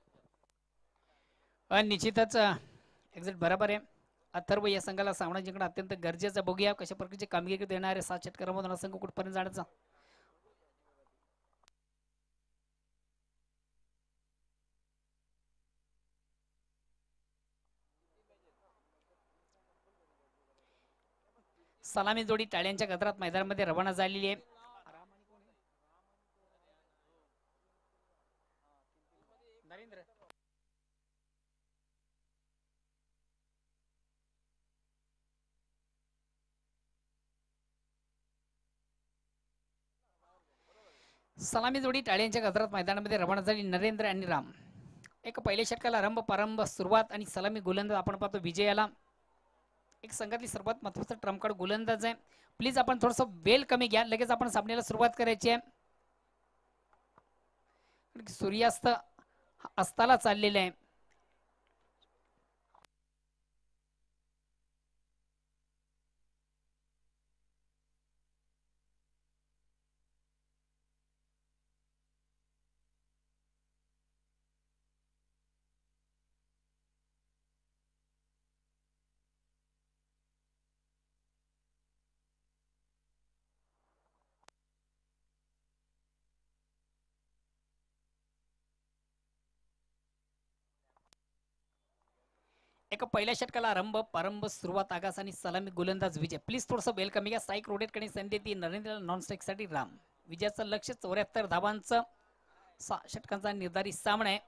निश्चितच एक्झॅक्ट बरोबर आहे. अथर्व या संघाला सामना जिंकणं अत्यंत गरजेचं. बघूया कशा प्रकारची कामगिरी देणारे 7 षटकारामधून हा संघ कुठपर्यंत जाण्याचा. सलामी जोडी टाळ्यांच्या गजरात मैदानामध्ये रवाना झालेली आहे. सलामी जोडी टाळ्यांच्या गजरात मैदानामध्ये रवाना झाली. नरेंद्र आणि राम. एक पहिल्या षटकाला आरंभ प्रारंभ सुरुवात आणि सलामी गोलंदाज आपण पाहतो विजयाला. एक संघातली सर्वात महत्वाचा ट्रम्प कार्ड गोलंदाज आहे. प्लीज आपण थोडंसं वेल कमी घ्या. लगेच आपण सामन्याला सुरुवात करायची आहे. सूर्यास्त अस्ताला चाललेला आहे. एक पहिल्या षटकाला आरंभ प्रारंभ सुरुवात आगास आणि सलामी गोलंदाज विजय. प्लीज थोडंसं वेल कमी घ्या. स्ट्राईक रोटेट करणे संधी ती नरेंद्र नॉन स्ट्राईक साठी राम. विजयाचं लक्ष 74 धावांचं 6 षटकांचा निर्धारित सामना आहे.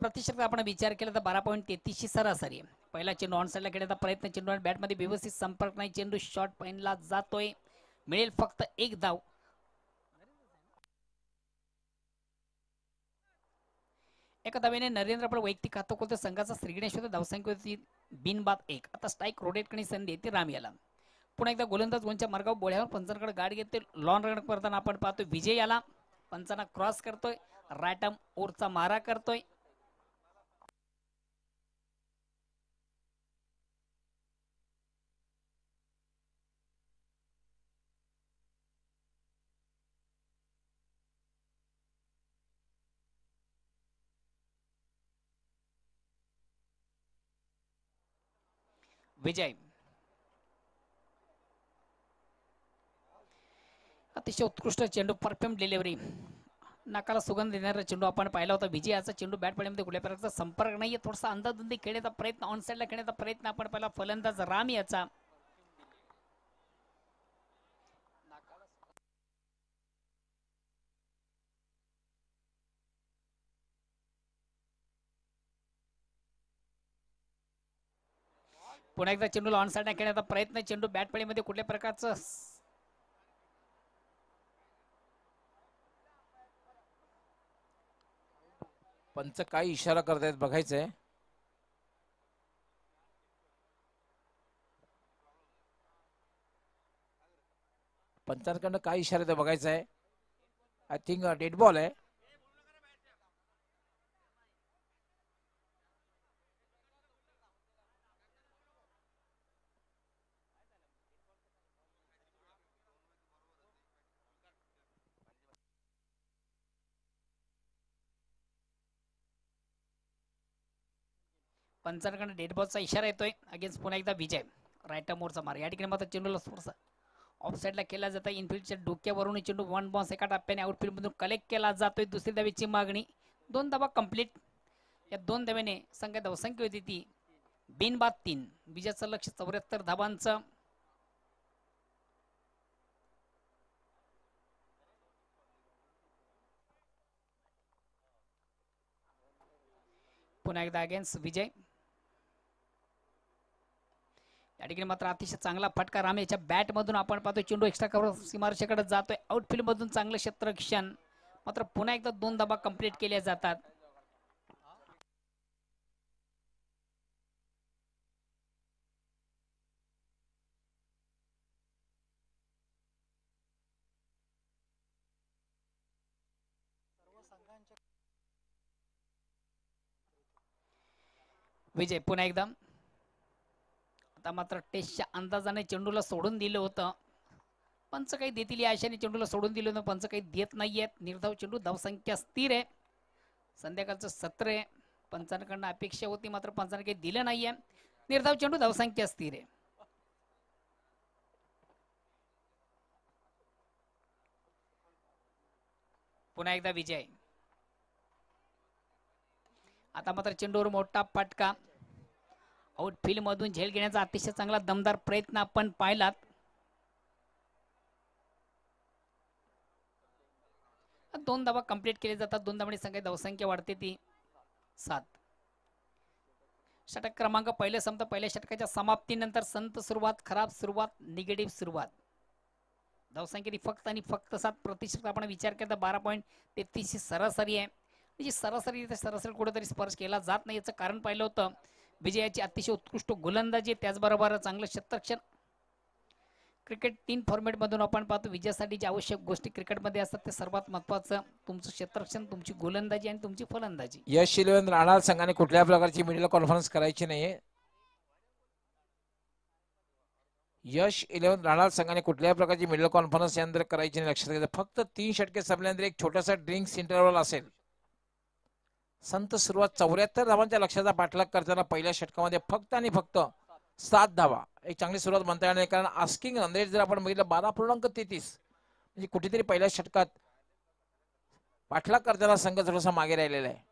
प्रतिशत आपण विचार केला तर 12.33 सरासरी. पहिला चेंडू ऑन साईडला खेळण्याचा प्रयत्न. चेंडू बॅटमध्ये व्यवस्थित संपर्क नाही. चेंडू शॉर्ट पॉइंटला जातोय. मिळेल फक्त एक धाव. एका धावेने नरेंद्र पण वैयक्तिक खातं खोलतो. संघाचा श्रीगणेश होता. धावसंख्या होती बिनबाद 1. आता स्ट्राईक रोटेट करणे संधी येते राम याला. पुन्हा एकदा गोलंदाज गोलच्या मार्गावर बोळ्यावर पंचांकडे गाडी घेते. लॉन रन करताना आपण पाहतोय विजय याला. पंचांना क्रॉस करतोय. राईट आर्म ओरचा मारा करतोय. विजय अतिशय उत्कृष्ट चेंडू. Perfect delivery. नाकाला सुगंध देणारा चेंडू आपण पाहिला होता. विजयाचा चेंडू बॅट पाण्यामध्ये कुठल्या प्रकारचा संपर्क नाहीये. थोडासा अंदाधुंदी खेळण्याचा प्रयत्न ऑन साईडला खेळण्याचा प्रयत्न आपण पाहिला. फलंदाज राम याचा. पुन्हा एकदा चेंडूला ऑन साईडला खेळण्याचा प्रयत्न. चेंडू बॅट पाण्यामध्ये कुठल्या प्रकारचं पंच काय इशारा करतायत बघायचंय. पंचांकडनं काय इशारा आहे बघायचा आहे. आय थिंक डेड बॉल आहे. पंचांकडे डेड बॉलचा इशारा येतोय. अगेन्स्ट पुन्हा एकदा विजय. राईट मोरचा मार. या ठिकाणी मात्र चेंडूला थोडासा ऑफ साईडला केला जातो. इनफिल्डच्या डोक्यावरून चेंडू वन बॉन्स एका टप्प्याने आउटफील्ड मधून कलेक्ट केला जातोय. दुसरी धावेची मागणी. 2 धावा कंप्लीट. या 2 धावेने संघ धावसंख्या होती ती बिनबाद 3. विजयाचं लक्ष 74 धावांचं. पुन्हा एकदा अगेन्स्ट विजय. या ठिकाणी मात्र अतिशय चांगला फटका राम याच्या बॅट मधून आपण पाहतोय. चेंडू एक्स्ट्रा कव्हर सीमारेषेकडे जातोय. आउटफील्ड मधून चांगलं क्षेत्ररक्षण. मात्र पुन्हा एकदा 2 धावा कंप्लीट केल्या जातात. विजय पुन्हा एकदा. आता मात्र टेस्टच्या अंदाजाने चेंडूला सोडून दिलं होतं. पंच काही देतील या आशेने चेंडूला सोडून दिलं होतं. पंच काही देत नाहीयेत. निर्धाव चेंडू, धावसंख्या स्थिर आहे. संध्याकाळचं सत्र आहे. पंचांकडनं अपेक्षा होती मात्र पंचांनी काही दिलं नाहीये. निर्धाव चेंडू, धावसंख्या स्थिर आहे. पुन्हा एकदा विजय. आता मात्र चेंडूवर मोठा फटका. आउटफील्ड मधून झेल घेण्याचा अतिशय चांगला दमदार प्रयत्न आपण पाहिलात. दोन धावा कंप्लीट केले जातात. 2 धावांनी संघाची धावसंख्या वाढते ती 7. षटक क्रमांक पहिले संपत. पहिल्या षटकाच्या समाप्तीनंतर संत सुरुवात, खराब सुरुवात, निगेटिव्ह सुरुवात. धावसंख्येची फक्त आणि फक्त 7 प्रतिशत आपण विचार केला 12.33 सरासरी आहे. जी सरासरी कुठेतरी स्पर्श केला जात नाही. याचं कारण पाहिलं होतं विजयाची अतिशय उत्कृष्ट गोलंदाजी, त्याचबरोबर चांगलं क्षेत्ररक्षण. क्रिकेट 3 फॉर्मॅट मधून आपण पाहतो. विजयासाठी ज्या आवश्यक गोष्टी क्रिकेटमध्ये असतात ते सर्वात महत्वाचं तुमचं क्षेत्ररक्षण, तुमची गोलंदाजी आणि तुमची फलंदाजी. यश 11 राहणार संघाने कुठल्या प्रकारची मिडल कॉन्फरन्स करायची नाहीये. यश 11 राहणार संघाने कुठल्याही प्रकारची मिडल कॉन्फरन्स यानंतर करायची नाही. लक्षात घ्यायचं फक्त 3 षटके संपल्यानंतर एक छोटासा ड्रिंक्स इंटरव्हल असेल. संत सुरुवात 74 धावांच्या लक्ष्याचा पाठलाग करताना पहिल्या षटकामध्ये फक्त आणि फक्त 7 धावा. एक चांगली सुरुवात म्हणता येणार नाही, कारण आस्किंग रन रेट जर आपण बघितलं 12.33, म्हणजे कुठेतरी पहिल्या षटकात पाठलाग करताना संघ थोडासा मागे राहिलेला आहे.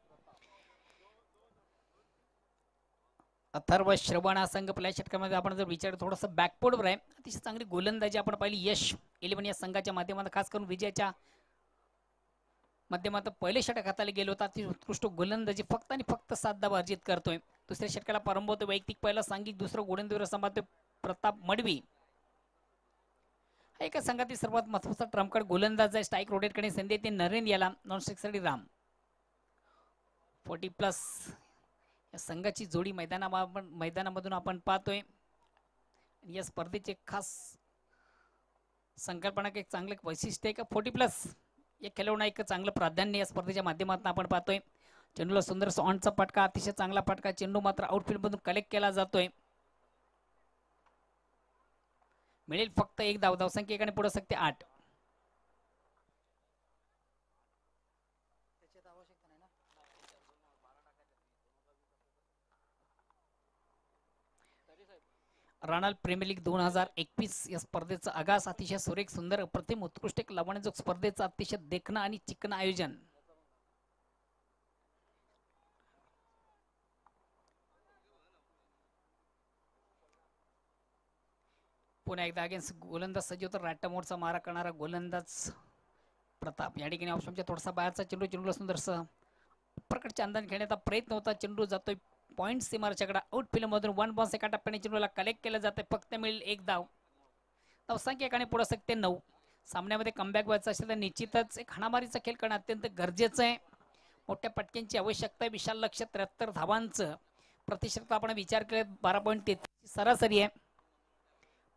अथर्व श्रवण हा संघ पहिल्या षटकामध्ये आपण जर विचार थोडंसं बॅकफुटवर आहे. अतिशय चांगली गोलंदाजी आपण पाहिली यश 11 या संघाच्या माध्यमातून, खास करून विजयाच्या माध्यमातून पहिले षटक हाताला गेलो होता. अति उत्कृष्ट गोलंदाजी, फक्त आणि फक्त 7 धावा अर्जित करतोय. दुसऱ्या षटकाला प्रारंभ होतो वैयक्तिक पहिला सांघिक, दुसरं गोलंदाजीवर सांभाळतोय प्रताप मडवी. एका संघातील सर्वात महत्वाचा ट्रम्प कार्ड गोलंदाज आहे. स्ट्राईक रोटेट करणे संधी ते नरेंद्र याला, नॉन स्ट्राईकसाठी राम. 40+ या संघाची जोडी मैदानामधून आपण पाहतोय. या स्पर्धेचे खास संकल्पना एक चांगलं वैशिष्ट्य आहे का 40+ या खेळाडूंना एक चांगलं प्राधान्य या स्पर्धेच्या माध्यमातून आपण पाहतोय. चेंडूला सुंदर ऑनचा फटका, अतिशय चांगला फटका. चेंडू मात्र आउटफील्ड मधून कलेक्ट केला जातोय. मिळेल फक्त 1 धाव. धावसंख्या एकाने पुढे सकते 8. राणाल प्रीमियर लीग 2021 या स्पर्धेचं आगास अतिशय सुरेख, सुंदर, अप्रतिम, उत्कृष्ट एक लावण्याजोग स्पर्धेचं अतिशय देखणं आणि चिकन आयोजन. पुन्हा एकदा अगेन्स्ट गोलंदाज सज्ज होता. राटा मोडचा मारा करणारा गोलंदाज प्रताप. या ठिकाणी ऑप्शनच्या थोडासा बाहेरचा चेंडू, चेंडूला सुंदरसं प्रकारच्या अंदाज खेळण्याचा प्रयत्न होता. चेंडू जातोय पॉइंट सीमारेषेकडे. आउटफील्ड मधून 1 बॉन्स एका टप्प्याने चेंडूला कलेक्ट केलं जाते. फक्त मिळेल 1 धाव. धावसंख्या एकाने पुढे सकते 9. सामन्यामध्ये कमबॅक व्हायचं असेल तर निश्चितच एक हाणामारीचा खेळ करणं अत्यंत गरजेचं आहे. मोठ्या पटक्यांची आवश्यकता आहे. विशाल लक्ष्य 73 धावांचं प्रतिशत आपण विचार केला 12.33 सरासरी आहे.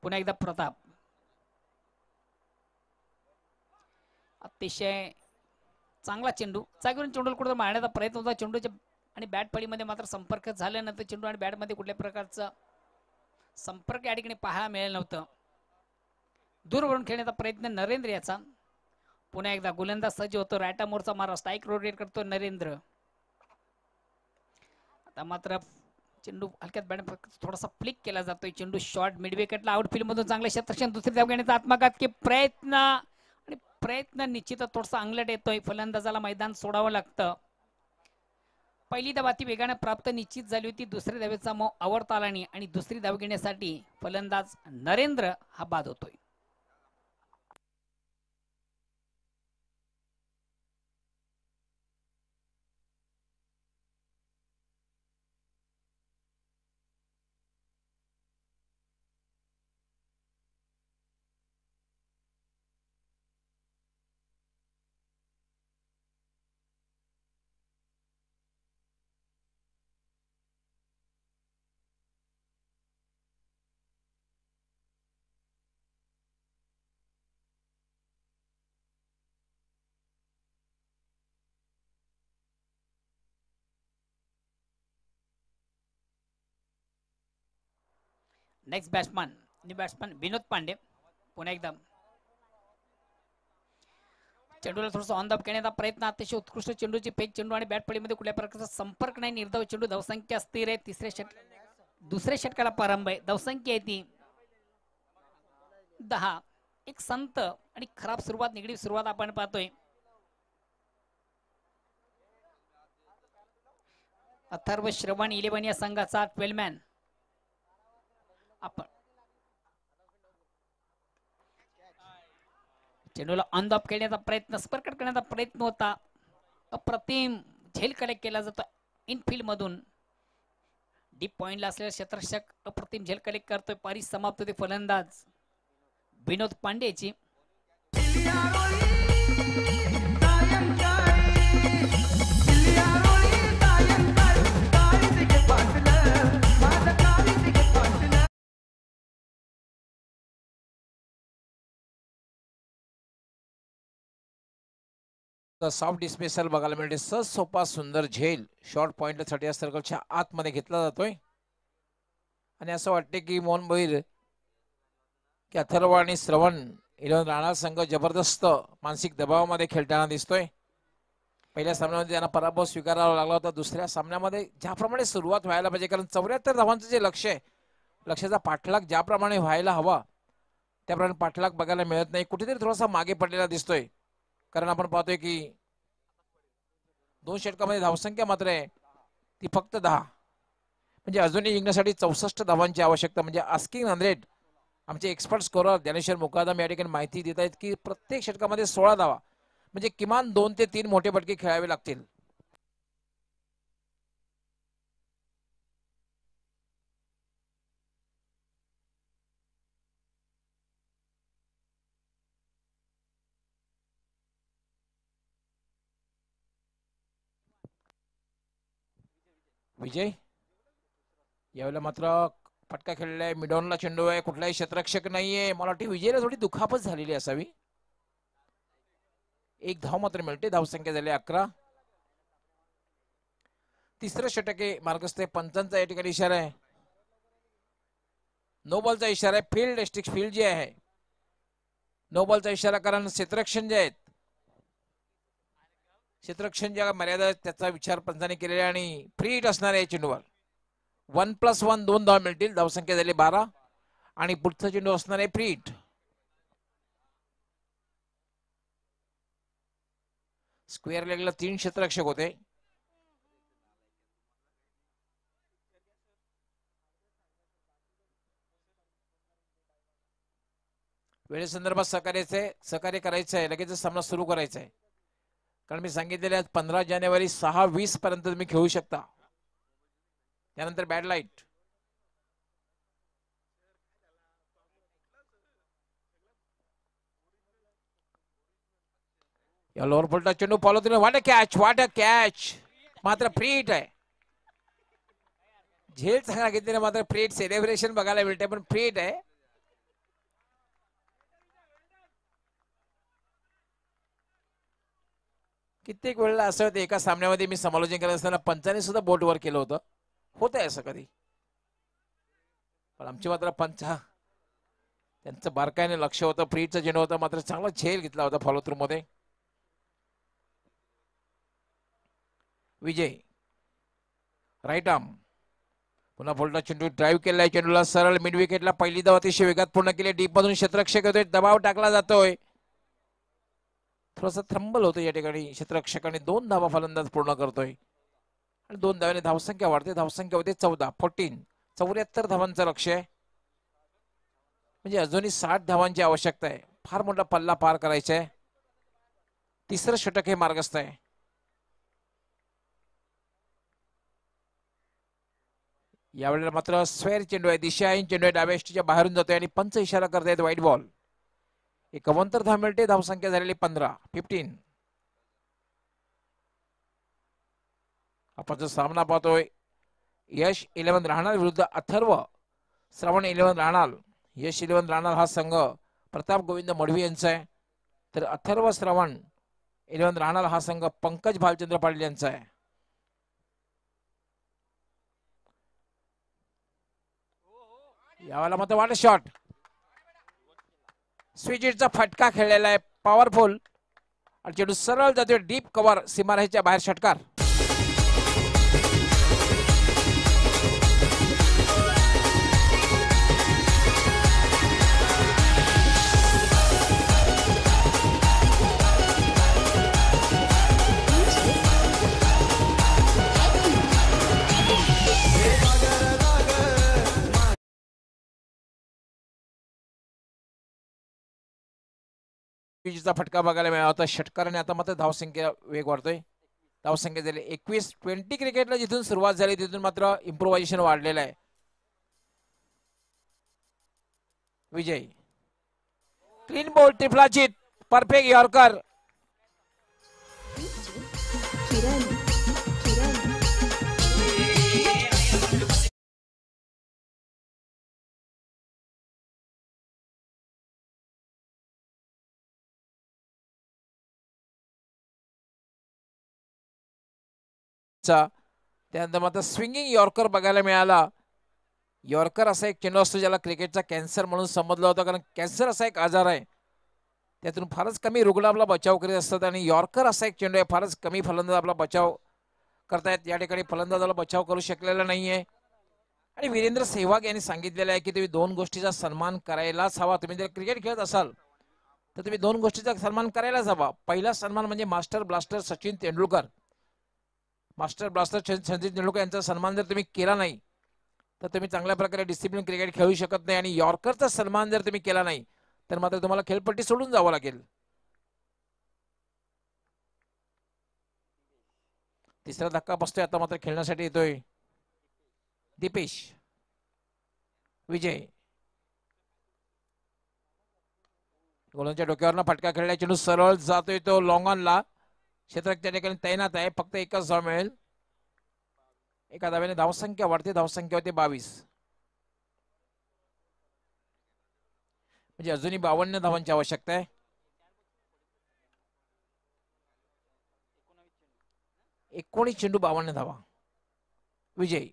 पुन्हा एकदा प्रताप. अतिशय चांगला चेंडू, जागेवरून चेंडूला कुठे मारण्याचा प्रयत्न होता. चेंडूच्या आणि बॅट फळीमध्ये मात्र संपर्क झाल्यानंतर चेंडू आणि बॅटमध्ये कुठल्या प्रकारचा संपर्क या ठिकाणी पाहायला मिळालं नव्हतं. दूरवरून खेळण्याचा प्रयत्न नरेंद्र याचा. पुन्हा एकदा गोलंदाज सज्ज होतो. रायटा मोरचा मारा, स्ट्राईक रोटेट करतो नरेंद्र. आता मात्र चेंडू हलक्यात बॅट थोडासा फ्लिक केला जातोय. चेंडू शॉर्ट मिड विकेटला, आउटफील्ड मधून चांगले क्षेत्ररक्षण, दुसरी धाव घेण्याचा आत्मघातकी प्रयत्न, आणि प्रयत्न निश्चितच थोडासा अंगलट येतोय. फलंदाजाला मैदान सोडावं लागतं. पहिली धाव अति वेगाने प्राप्त निश्चित झाली होती. दुसऱ्या धावेचा मोह आवरता आला नाही आणि दुसरी धाव घेण्यासाठी फलंदाज नरेंद्र हा बाद होतोय. नेक्स्ट बॅट्समन विनोद पांडे. पुन्हा एकदा चेंडूला थोडंसं ऑन द करण्याचा प्रयत्न. अतिशय उत्कृष्ट चेंडूची पेच चेंडू आणि बॅट पडीमध्ये कुठल्या प्रकारचा संपर्क नाही. निर्धाव चेंडू. धावसंख्या स्थिर आहे. दुसऱ्या षटकाला प्रारंभ आहे. धावसंख्या आहे ती 10. एक संत आणि खराब सुरुवात, निगडीत सुरुवात आपण पाहतोय. अथर्व श्रवण 11 या संघाचा 12 मॅन. आपण चेंडूला ऑन द खेळण्याचा प्रयत्न, स्पर्कट करण्याचा प्रयत्न होता. अप्रतिम झेल कलेक्ट केला जातो इनफिल्ड मधून. डीप पॉइंटला असलेला क्षेत्ररक्षक अप्रतिम झेल कलेक्ट करतोय. पारी समाप्त होते. फलंदाज विनोद पांडेची. सॉफ्ट डिस्मिसल बघायला मिळते. सहज सोपा सुंदर झेल शॉर्ट पॉइंट साठी या सर्कलच्या आतमध्ये घेतला जातोय. आणि असं वाटते की मोहन भोईर की अथर्व आणि श्रवण राणा संघ जबरदस्त मानसिक दबावामध्ये खेळताना दिसतोय. पहिल्या सामन्यामध्ये त्यांना पराभव स्वीकारावा लागला होता. दुसऱ्या सामन्यामध्ये ज्याप्रमाणे सुरुवात व्हायला पाहिजे, कारण 74 धावांचं जे लक्ष्य आहे, लक्ष्याचा पाठलाग ज्याप्रमाणे व्हायला हवा त्याप्रमाणे पाठलाग बघायला मिळत नाही. कुठेतरी थोडासा मागे पडलेला दिसतोय. कारण आपण पाहतोय की 2 षटकामध्ये धावसंख्या मात्र आहे ती फक्त 10. म्हणजे अजूनही जिंकण्यासाठी 64 धावांची आवश्यकता. म्हणजे आस्किंग 100. आमचे एक्सपर्ट स्कोरर ज्ञानेश्वर मुकादम या ठिकाणी माहिती देत आहेत की प्रत्येक षटकामध्ये 16 धावा, म्हणजे किमान 2 ते 3 मोठे फटके खेळावे लागतील. विजय यावेळेला मात्र फटका खेळलेला आहे. मिडॉनला चेंडू आहे. कुठलाही क्षेत्ररक्षक नाहीये. मला वाटते विजयला थोडी दुखापत झालेली असावी. एक धाव मात्र मिळते. धावसंख्या झाली 11. तिसरं षटक आहे. मार्गस्थ पंचांचा या ठिकाणी इशारा आहे. नो बॉलचा इशारा आहे. फील्ड स्टिक फील्ड जे आहे नो बॉलचा इशारा, कारण क्षेत्ररक्षण जे आहेत, क्षेत्ररक्षण ज्या मर्यादा त्याचा विचार पंचाने केलेला आणि फ्री हिट असणार आहे चेंडूवर. 1+1 2 धाव मिळतील. धावसंख्या झाली 12 आणि पुढचा चेंडू असणार आहे फ्री हिट. स्क्वेअर लेगला 3 क्षेत्ररक्षक होते. वेळेसंदर्भात सहकार्य करायचं आहे. लगेच सामना सुरू करायचा आहे. कारण मी सांगितलेले आज 15 जानेवारी 6:20 पर्यंत तुम्ही खेळू शकता. त्यानंतर बॅड लाईट. या लोअर फुलटा चेंडू फॉलो तुम्ही. वाट अ कॅच. मात्र फ्री हिट आहे. झेल चांगला घेतलेला, मात्र फ्री हिट सेलिब्रेशन बघायला मिळते, पण फ्री हिट आहे. कित्येक वेळेला असं होतं, एका सामन्यामध्ये मी समालोचन करत असताना पंचाने सुद्धा बोट वर केलं होतं असं कधी. पण आमची मात्र पंचा त्यांचं बारकाईने लक्ष होतं. फ्रीचा चेंडू होता, मात्र चांगला झेल घेतला होता फॉलो थ्रू मध्ये. विजय राईट आर्म. पुन्हा फुलटा चेंडू ड्राईव्ह केलाय. चेंडूला सरळ मिड विकेटला पहिली धाव अतिशय वेगात पूर्ण केली. डीप मधून क्षेत्ररक्षक होते, दबाव टाकला जातोय. थोडासा थ्रंबल होतो या ठिकाणी. क्षेत्ररक्षकाने 2 धावा फलंदाज पूर्ण करतोय आणि 2 धावाने धावसंख्या वाढते. धावसंख्या होते 14. 74 धावांचं लक्ष आहे. म्हणजे अजूनही 60 धावांची आवश्यकता आहे. फार मोठा पल्ला पार करायचा आहे. तिसरं षटक हे मार्गस्थ आहे. यावेळेला मात्र स्क्वेअर चेंडू आहे. दिशाहीन चेंडू आहे. डाव्या यष्टीच्या बाहेरून जातोय आणि पंच इशारा करतायत व्हाईट बॉल. 71 धाव मिळते. धावसंख्या झालेली 15. आपण जो सामना पाहतोय, यश 11 राहणार विरुद्ध अथर्व श्रवण 11 राहणार. यश 11 राहणार हा संघ प्रताप गोविंद मडवी यांचा आहे, तर अथर्व श्रवण 11 राहणार हा संघ पंकज भालचंद्र पाटील यांचा आहे. यावेळेला मात्र वाट शॉट. स्विच हिटचा फटका खेळलेला आहे, पॉवरफुल. आणि चेंडू सरळ जातोय डीप कव्हर, सीमारेषेच्या बाहेर षटकार. चा फटका बघायला मिळाला होता षटकाराने. आता मात्र धावसंख्या वेग वाढतोय. धावसंख्या झाली 21. 20 क्रिकेटला जिथून सुरुवात झाली तिथून मात्र इम्प्रोव्हायझेशन वाढलेलं आहे. विजय क्लीन बॉल, ट्रिपलाची परफेक्ट यॉर्कर. त्यानंतर मात्र स्विंगिंग यॉर्कर बघायला मिळाला. यॉर्कर असा एक चेंडू असतो ज्याला क्रिकेटचा कॅन्सर म्हणून समजलं होतं, कारण कॅन्सर असा एक आजार आहे त्यातून फारच कमी रुग्ण आपला बचाव करीत असतात. आणि यॉर्कर असा एक चेंडू आहे, फारच कमी फलंदाज आपला बचाव करतायत. या ठिकाणी फलंदाजाला बचाव करू शकलेला नाहीये. आणि वीरेंद्र सेहवाग यांनी सांगितलेलं आहे की तुम्ही दोन गोष्टीचा सन्मान करायलाच हवा. तुम्ही जर क्रिकेट खेळत असाल तर तुम्ही दोन गोष्टीचा सन्मान करायलाच हवा. पहिला सन्मान म्हणजे master blaster Sachin Tendulkar. Master blaster Sachin Tendulkar यांचा सन्मान जर तुम्ही केला नाही तर तुम्ही चांगल्या प्रकारे डिसिप्लिन क्रिकेट खेळू शकत नाही. आणि यॉर्करचा सन्मान जर तुम्ही केला नाही तर मात्र तुम्हाला खेळपट्टी सोडून जावं लागेल. तिसरा धक्का बसतोय. आता मात्र खेळण्यासाठी येतोय दीपेश. विजय गोलंदाजाच्या डोक्यावरनं फटका खेळला, चेंडू सरळ जातोय तो लॉंग ऑनला. क्षेत्ररक्षक त्या ठिकाणी तैनात आहे. फक्त एकच धाव मिळेल. एका धावेने धावसंख्या वाढते. धावसंख्या होते 22. म्हणजे अजूनही 52 धावांची आवश्यकता आहे. 19 चेंडू 52 धावा. विजय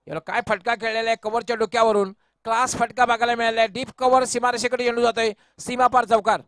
याला काय फटका खेळलेला आहे कव्हरच्या डोक्यावरून. क्लास फटका बघायला मिळाला आहे. डीप कव्हर, सीमारेषेकडे चेंडू जातोय. सीमा पार चौकार.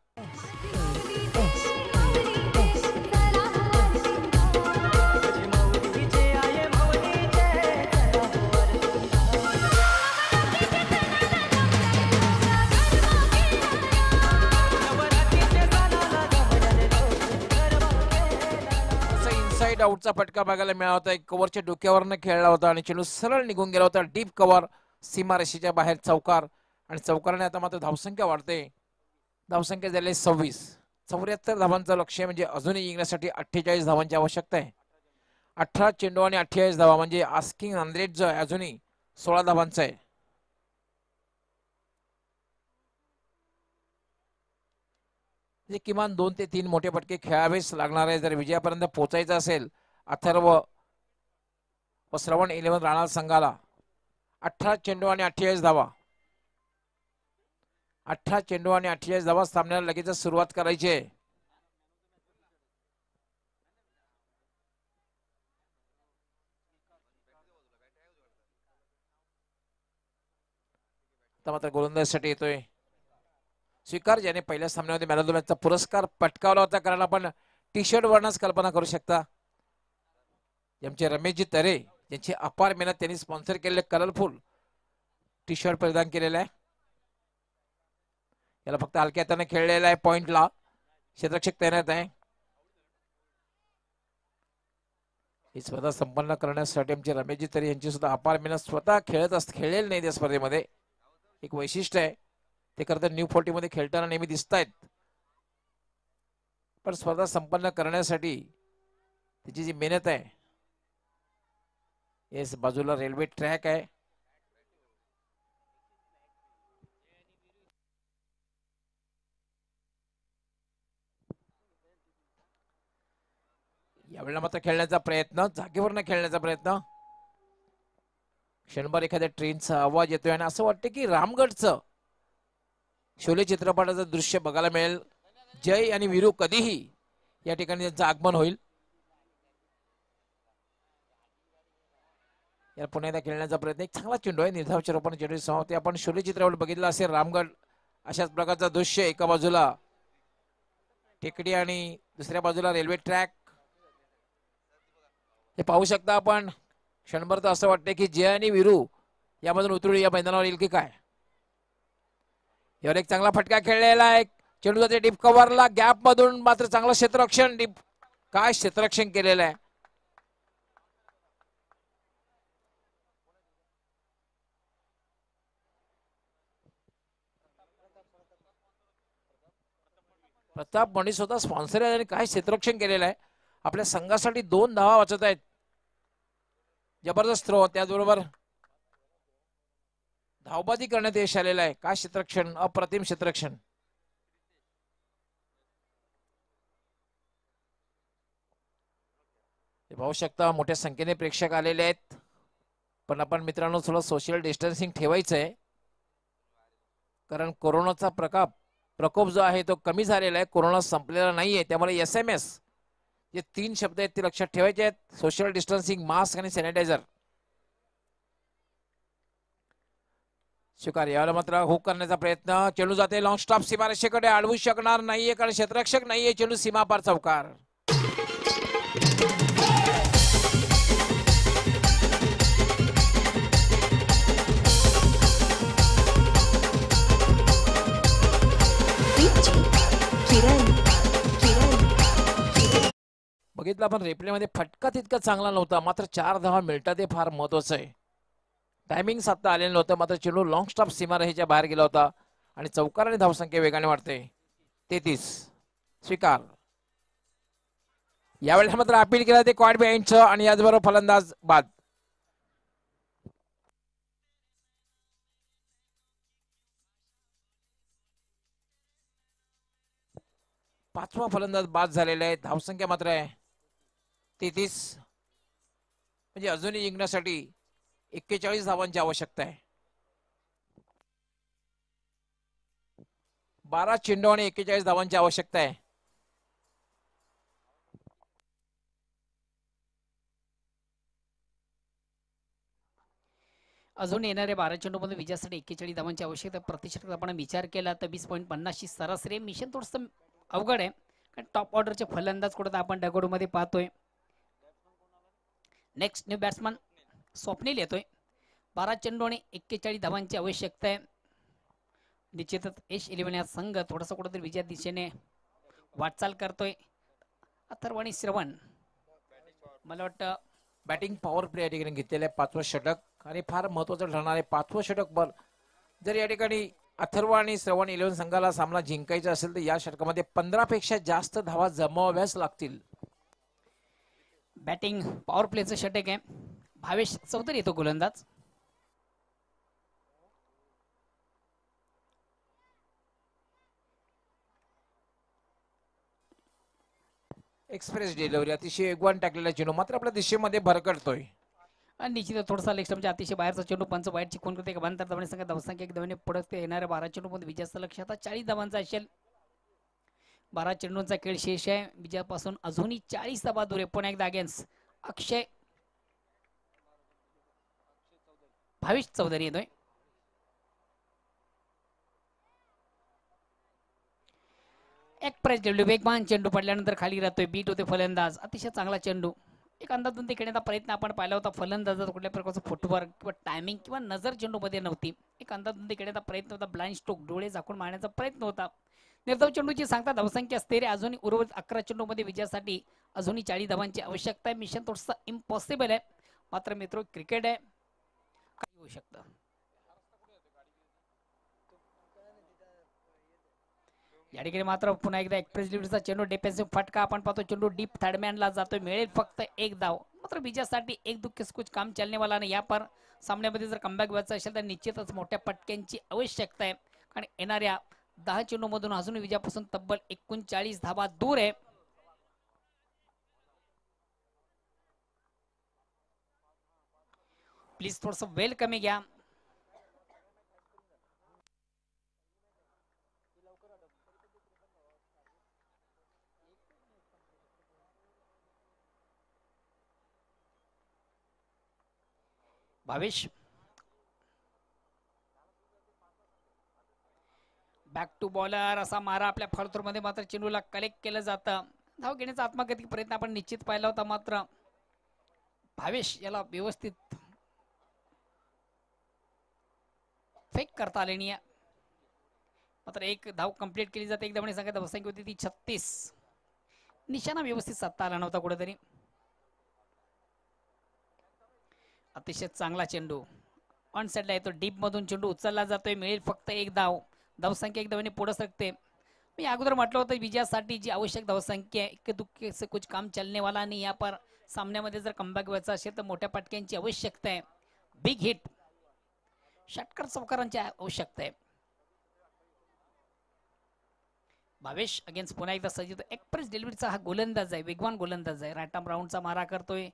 आउटचा फटका बघायला मिळाला होता. एक कव्हरच्या डोक्यावरनं खेळला होता आणि चेंडू सरळ निघून गेला होता. डीप कव्हर, सीमारेषेच्या बाहेर चौकार. आणि चौकाराने आता मात्र धावसंख्या वाढते. धावसंख्या झाली 26. 74 धावांचं लक्ष्य म्हणजे अजूनही जिंकण्यासाठी 48 धावांची आवश्यकता आहे. 18 चेंडू आणि 48 धावा म्हणजे आस्किंग 100 जो आहे अजूनही 16 धावांचा आहे. म्हणजे किमान 2 ते 3 मोठे फटके खेळावेच लागणार आहे जर विजयापर्यंत पोहोचायचं असेल. अथर्व व श्रवण 11 राणा संघाला 18 चेंडू आणि 48 धावा. 18 चेंडू आणि 48 धावा सामन्याला लगेच सुरुवात करायची आहे. आता मात्र गोलंदाजीसाठी येतोय स्वीकार, ज्याने पहिल्या सामन्यामध्ये मॅन ऑफ द मॅचचा पुरस्कार पटकावला होता. कारण आपण टी शर्ट वरनच कल्पना करू शकता. आमचे रमेशजी तरे यांची अपार मेहनत, त्यांनी स्पॉन्सर केलेले कलरफुल टी शर्ट परिधान केलेला आहे. याला फक्त हलक्या हाताने खेळलेला आहे. पॉइंटला क्षेत्ररक्षक तैनात आहे. ही स्पर्धा संपन्न करण्यासाठी आमचे रमेशजी तरे यांची सुद्धा अपार मेहनत. स्वतः खेळलेले नाही त्या स्पर्धेमध्ये, एक वैशिष्ट्य आहे. ते खरं न्यू 40 मध्ये खेळताना नेहमी दिसत आहेत, पण स्पर्धा संपन्न करण्यासाठी त्याची जी मेहनत आहे. येस, बाजूला रेल्वे ट्रॅक आहे. यावेळेला मात्र खेळण्याचा प्रयत्न, जागेवर खेळण्याचा प्रयत्न. क्षणभर एखाद्या ट्रेनचा आवाज येतोय आणि असं वाटतं की रामगडचं शोले चित्रपटाचं दृश्य बघायला मिळेल. जय आणि वीरू कधीही या ठिकाणी त्यांचं आगमन होईल. या पुन्हा एकदा खेळण्याचा प्रयत्न, एक चांगला चेंडू आहे, निर्धावच्या रूपाने चेंडू समाप्ती. आपण शोले चित्रावर बघितलं असेल रामगड अशाच प्रकारचा दृश्य, एका बाजूला टेकडी आणि दुसऱ्या बाजूला रेल्वे ट्रॅक. हे पाहू शकता आपण. क्षणभर तर असं वाटतं की जय आणि वीरू यामधून उतरू या मैदानावर येईल की काय. यावर एक चांगला फटका खेळलेला आहे, चेंडू जाते डीप कव्हरला, गॅप मधून मात्र चांगलं क्षेत्ररक्षण. डीप काय क्षेत्ररक्षण केलेलं आहे. प्रताप मणी स्वतः स्पॉन्सर आहे आणि काय क्षेत्ररक्षण केलेलं आहे. आपल्या संघासाठी 2 धावा वाचत आहेत. जबरदस्त थ्रो, त्याचबरोबर धावबादी करण्यात यश आलेलं आहे. काय क्षेत्ररक्षण, अप्रतिम क्षेत्ररक्षण. पाहू शकता मोठ्या संख्येने प्रेक्षक आलेले आहेत, पण आपण मित्रांनो थोडं सोशल डिस्टन्सिंग ठेवायचं आहे, कारण कोरोनाचा प्रकोप जो आहे तो कमी झालेला आहे, कोरोना संपलेला नाहीये. त्यामुळे SMS जे 3 शब्द आहेत ते लक्षात ठेवायचे आहेत. सोशल डिस्टन्सिंग, मास्क आणि सॅनिटायझर. स्वीकार. यावेळेला मात्र हुक करण्याचा प्रयत्न, चेंडू जाते लॉंग स्टॉप, सीमारेषेकडे अडवू शकणार नाहीये कारण क्षेत्ररक्षक नाहीये. चेंडू सीमापार चौकार. बघितलं आपण रिप्ले मध्ये, फटका तितका चांगला नव्हता, मात्र 4 धावा मिळतात हे फार महत्वाचं आहे. टायमिंग साधता आलेलं नव्हतं, मात्र चेंडू लॉंग स्टॉप सीमारेषेच्या बाहेर गेला होता आणि चौकार आणि धावसंख्या वेगाने वाढते. 33. स्वीकार. यावेळेला मात्र अपील केलं ते क्वाड बिहाइंडचं आणि याचबरोबर फलंदाज बाद. पाचवा फलंदाज बाद झालेला आहे. धावसंख्या मात्र आहे 33. म्हणजे अजूनही जिंकण्यासाठी 41 धावांची आवश्यकता आहे. 12 चेंडू आणि 41 धावांची आवश्यकता आहे. अजून येणाऱ्या 12 चेंडूमध्ये विजयासाठी 41 धावांची आवश्यकता. प्रतिशत आपण विचार केला तर 20.50 ची सरासरी. मिशन थोडंसं अवघड आहे, कारण टॉप ऑर्डरचे फलंदाज कुठं आपण दगडूमध्ये पाहतोय. नेक्स्ट न्यू बॅट्समन स्वप्नील येतोय. 12 चेंडू आणि 41 धावांची आवश्यकता आहे. निश्चितच एश 11 या संघ थोडासा कुठेतरी विजया दिशेने वाटचाल करतोय. अथर्व आणि श्रवण, मला वाटतं बॅटिंग पॉवर प्ले या ठिकाणी घेतलेलं आहे. 5वं षटक आणि फार महत्वाचं ठरणार आहे 5वं षटक. बॉल जर या ठिकाणी अथर्व आणि श्रवण 11 संघाला सामना जिंकायचा असेल तर या षटकामध्ये 15 पेक्षा जास्त धावा जमवाव्याच लागतील. बॅटिंग पॉवर प्लेचं षटक आहे. भावेश चौधरी येतो गोलंदाज. एक्सप्रेस डिलिव्हरी, अतिशय वेगवान टाकलेला चेंडू मात्र आपल्या दिशेमध्ये भरकटतोय. आणि निश्चित थोडासा लेग स्टंपच्या अतिशय बाहेरचा चेंडू, पंच वाईट चिकून करते. बांधतात धावणे संघ धावसंख्या 1 धावाने पुढे येणाऱ्या 12 चेंडूमध्ये विजयाचं लक्ष आता 40 धावांचा असेल. 12 चेंडूंचा खेळ शेष आहे. विजयापासून अजूनही 40 धावा दूर आहे. पुन्हा एकदा अगेन्स्ट अक्षय भावेश चौधरी येतोय. एक प्रेस डब्ल्यू, वेगवान चेंडू पडल्यानंतर खाली राहतोय. बीट होते फलंदाज. अतिशय चांगला चेंडू. एक अंदाजून ते खेळण्याचा प्रयत्न आपण पाहिला होता. फलंदाजाचा कुठल्या प्रकारचं फुटवर्क किंवा टायमिंग किंवा नजर चेंडूमध्ये नव्हती. एक अंदाजून ते खेळण्याचा प्रयत्न होता. ब्लाइंड स्ट्रोक, डोळे झाकून मारण्याचा प्रयत्न होता. निर्धाव चेंडूची सांगता धावसंख्या स्थिर आहे. अजूनही उर्वरित 11 चेंडूमध्ये विजयासाठी अजूनही 40 धावांची आवश्यकता आहे. मिशन थोडंसं इम्पॉसिबल आहे, मात्र मित्र क्रिकेट आहे, काही होऊ शकतं. या ठिकाणी मात्र पुन्हा एकदा एक्सप्रेस डिलिव्हरीचा चेंडू, डिफेन्सिव्ह फटका आपण पाहतो. चेंडू डीप थर्डमॅनला जातोय. मिळेल फक्त 1 धाव. मात्र विजयासाठी एक दुःख कुछ काम चलने वाला नाही. या पर सामन्यामध्ये जर कमबॅक व्हायचं असेल तर निश्चितच मोठ्या पटक्यांची आवश्यकता आहे, कारण येणाऱ्या 10 चेंडूमधून अजून विजयापासून तब्बल 39 धावा दूर आहे. प्लीज थोडंसं वेल कमी घ्या. भावेश बॅक टू बॉलर असा मारा आपल्या फॉलोथ्रो मध्ये मात्र चेंडूला कलेक्ट केलं जातं. धाव घेण्याचा आत्मघातकी प्रयत्न आपण निश्चित पाहिला होता, मात्र भावेश याला व्यवस्थित फेक करता आले नाही. मात्र एक धाव कंप्लीट केली जाते. एक धावणे संख्या धावसंख्या होती ती 36. निशाणा व्यवस्थित साधता आला नव्हता कुठेतरी. अतिशय चांगला चेंडू ऑन साइडला येतो, डीप मधून चेंडू उचलला जातोय. मिळेल फक्त एक धाव. धावसंख्या एक धावने पुढे सरकते. मी अगोदर म्हटलं होतं विजयासाठी जी आवश्यक धावसंख्या आहे, इक्के दुक्के से कुछ काम चलने वाला नहीं. या पर सामन्यामध्ये जर कमबॅक व्हायचा असेल तर मोठ्या पटक्यांची आवश्यकता आहे. बिग हिट षटकर चौकारांची आवश्यकता आहे. भावेश अगेन्स्ट पुन्हा एकदा सज्ज. एक्सप्रेस डिलिव्हरीचा हा गोलंदाज आहे, वेगवान गोलंदाज आहे. राईट आर्म राऊंडचा मारा करतोय.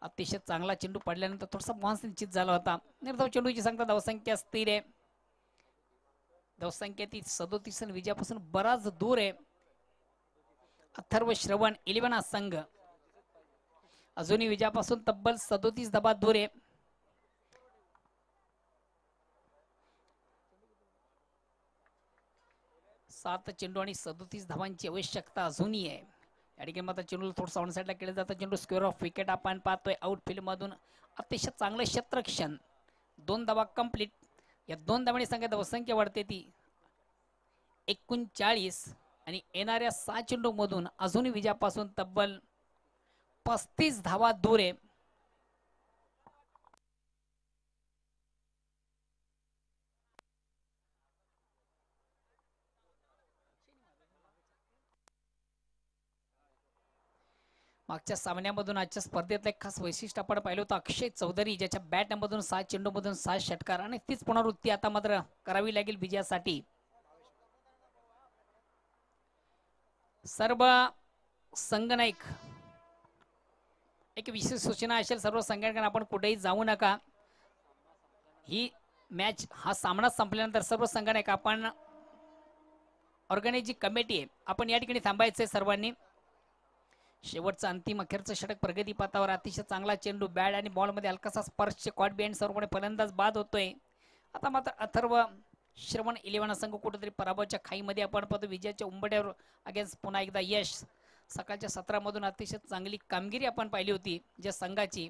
अतिशय चांगला चेंडू पडल्यानंतर थोडासा बॉन्स निश्चित झाला होता. निर्धाव चेंडूची संख्या धावसंख्या स्थिर आहे. धावसंख्या ती 37 आणि विजयापासून बराच दूर आहे. अथर्व श्रवण 11 हा संघ अजूनही विजयापासून तब्बल 37 धावा दूर आहे. सात चेंडू आणि 37 धावांची आवश्यकता अजूनही आहे. या ठिकाणी मात्र चेंडू थोडं ऑन साइडला केलं जातं. चेंडू स्क्वेअर ऑफ विकेट आपण पाहतोय. आउटफील्ड मधून अतिशय चांगलं क्षेत्ररक्षण. 2 धावा कंप्लीट. या 2 धावांनी संख्या धावसंख्या वाढते ती 39 आणि येणाऱ्या 6 चेंडू मधून अजूनही विजयापासून तब्बल 35 धावा दूर आहे. मागच्या सामन्यामधून आजच्या स्पर्धेतलं एक खास वैशिष्ट्य आपण पाहिलं होतं. अक्षय चौधरी ज्याच्या बॅट मधून 7 चेंडूमधून 7 षटकार आणि तीच पुनरावृत्ती आता मात्र करावी लागेल विजयासाठी. सर्व संघनायक एक विशेष सूचना असेल सर्व संघटना, आपण कुठेही जाऊ नका. ही मॅच हा सामना संपल्यानंतर सर्व संघनायक आपण ऑर्गनायझिंग कमिटी आहे आपण या ठिकाणी थांबायचंय सर्वांनी. शेवटचं अंतिम अखेरचं षटक प्रगती पथावर. अतिशय चांगला चेंडू बॅट आणि बॉल मध्ये हलकासा स्पर्श. कॉट बिहाइंड सर्वकडे फलंदाज बाद होतोय. आता मात्र अथर्व श्रवण 11 संघ कुठेतरी पराभवाच्या खाईमध्ये आपण पाहतो. विजयाच्या उंबट्यावर अगेन्स्ट पुन्हा एकदा यश. सकाळच्या 17 मधून अतिशय चांगली कामगिरी आपण पाहिली होती ज्या संघाची.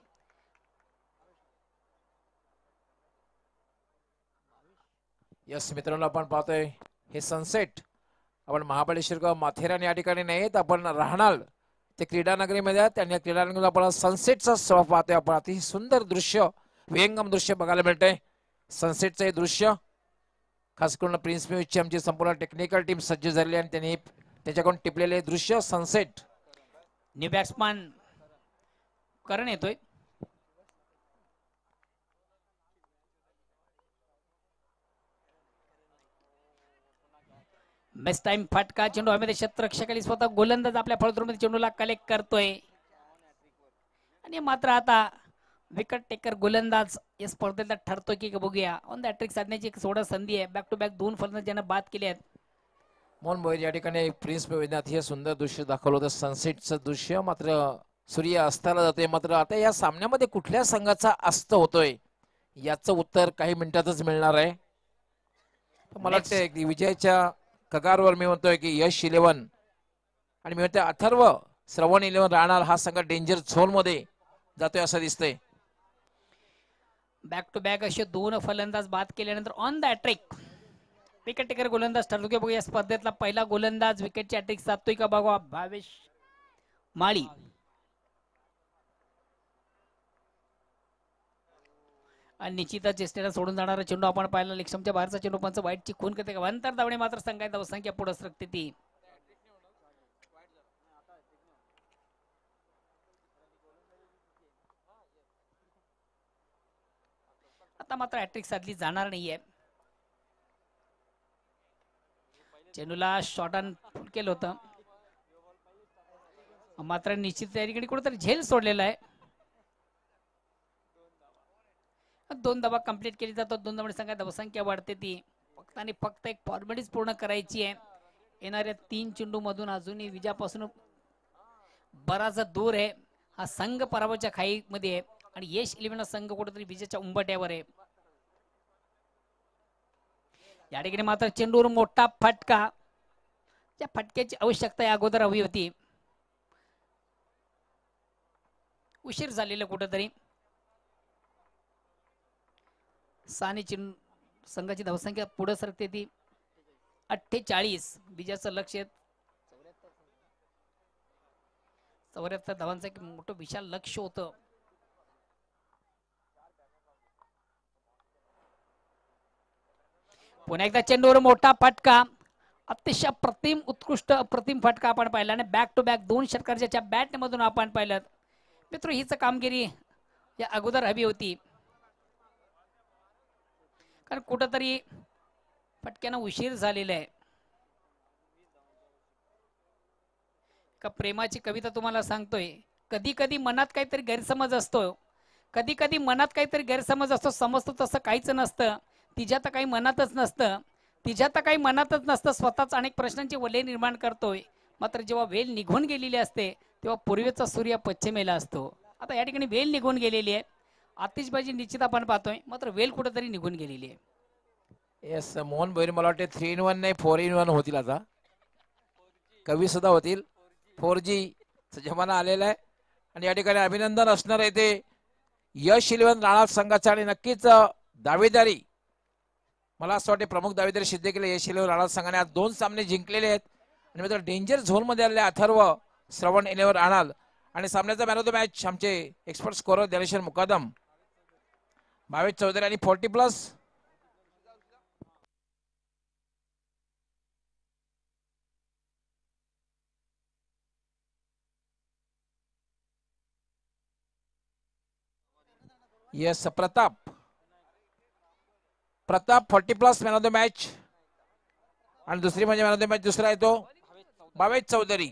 यस मित्रांनो, आपण पाहतोय हे सनसेट आपण महाबळेश्वर माथेरान या ठिकाणी नाहीत, आपण राहणार ते क्रीडा नगरीमध्ये आहेत. आणि या क्रीडा नगरीत आपण सनसेटचा शो पाहतोय. आपण अतिशय सुंदर दृश्य, विहंगम दृश्य बघायला मिळतंय. सनसेटचं हे दृश्य खास करून प्रिन्स म्यूजची आमची संपूर्ण टेक्निकल टीम सज्ज झाली आणि त्यांनी त्याच्याकडून टिपलेले दृश्य सनसेट. न्यू बॅट्समॅन करण येतोय. बेस्ट टाइम फटका. चेंडू हवेमध्ये क्षेत्ररक्षकाली स्वतः गोलंदाज आपल्या फलंदाजामध्ये चेंडूला कलेक्ट करतोय. आणि मात्र आता विकेट टेकर गोलंदाज या स्पर्धेला ठरतोय की बघूया. ऑन द हॅट्रिक साधण्याची एक सोडा संधी आहे. बॅक टू बॅक 2 फलंदाज ज्यांना बाद केले आहेत. मोहन भोईर या ठिकाणी प्रिन्स म्यूजियात हे सुंदर दृश्य दाखवलं होतं सनसेटचं दृश्य. मात्र सूर्य अस्ताला जाते. मात्र आता या सामन्यामध्ये कुठल्या संघाचा अस्त होतोय याचं उत्तर काही मिनिटातच मिळणार आहे. मला वाटतंय की विजयाच्या कगारवर मी म्हणतोय की यश 11 आणि मी म्हणतोय अथर्व श्रवण 11 राहणार हा संघ डेंजर झोन मध्ये जातोय असं दिसतंय. बॅक टू बॅक असे 2 फलंदाज बाद केल्यानंतर on the hattrick wicket taker गोलंदाज ठरतो की बघूया या स्पर्धेतला पहिला गोलंदाज विकेटची हॅट्रिक साधतोय का बघा. भावेश माळी. आणि निश्चितच चेस्टेला सोडून जाणारा चेंडू आपण पाहिला. लेक्समच्या बाहेरचा चेंडू पंच वाईटची खून करते का. अंतर धावणे मात्र संघाची धावसंख्या पुढे सरकते ती. आता मात्र हॅट्रिक साधली जाणार नाहीये. चेंडूला शॉर्ट ऑन केलं होतं मात्र निश्चित त्या ठिकाणी कुठेतरी झेल सोडलेला आहे. 2 धावा कंप्लीट केली जातात. 2 धावांनी संघाची धावसंख्या वाढते ती. फक्त आणि फक्त एक फॉर्मॅलिटीज पूर्ण करायची आहे. येणाऱ्या 3 चेंडू मधून अजूनही विजयापासून बराच दूर आहे. हा संघ पराभवाच्या खाईमध्ये आहे आणि यश 11 संघ कुठेतरी विजेच्या उंबट्यावर आहे. या ठिकाणी मात्र चेंडूवर मोठा फटका, त्या फटक्याची आवश्यकता या अगोदर हवी होती. उशीर झालेला कुठेतरी. साने संघाची धावसंख्या पुढे सरकते ती 48. विजयाचं लक्ष 74 धावांचं एक मोठं विशाल लक्ष होतं. पुन्हा एकदा चेंडूवर मोठा फटका, अतिशय प्रतिम उत्कृष्ट अप्रतिम फटका आपण पाहिला आणि बॅक टू बॅक 2 षटकाराच्या बॅट मधून आपण पाहिलं. मित्र हीच कामगिरी या अगोदर हवी होती, कारण कुठंतरी फटक्यानं उशीर झालेला आहे. का प्रेमाची कविता तुम्हाला सांगतोय, कधी कधी मनात काहीतरी गैरसमज असतो, कधी कधी मनात काहीतरी गैरसमज असतो, समजतो तसं काहीच नसतं. तिच्या तर काही मनातच नसतं, तिच्या तर काही मनातच नसतं. स्वतःच अनेक प्रश्नांची वलय निर्माण करतोय. मात्र जेव्हा वेल निघून गेलेली असते तेव्हा पूर्वेचा सूर्य पश्चिमेला असतो. आता या ठिकाणी वेल निघून गेलेली आहे, आतिषबाजी निश्चित आपण पाहतोय, मात्र वेल कुठेतरी निघून गेलेली आहे. येस मोहन भोईर, मला वाटते 3-in-1 नाही 4-in-1 होतील. आता कवी सुद्धा होतील. 4G जमाना आलेला आहे आणि या ठिकाणी अभिनंदन असणार आहे ते यश 11 राणा संघाचा. आणि नक्कीच दावेदारी, मला असं वाटते प्रमुख दावेदारी सिद्ध केले यश 11 राणा संघाने. आज 2 सामने जिंकलेले आहेत आणि मित्र डेंजर झोन मध्ये आलेले अथर्व, श्रवण 11 राणाल. आणि सामन्याचा मॅन ऑफ द मॅच आमचे एक्सपर्ट स्कोरर ज्ञानेश्वर मुकादम, भावेश चौधरी आणि 40+. Yes Pratap 40+ man of the match. आणि दुसरी म्हणजे मॅन ऑफ द मॅच दुसरा येतो भावेश चौधरी.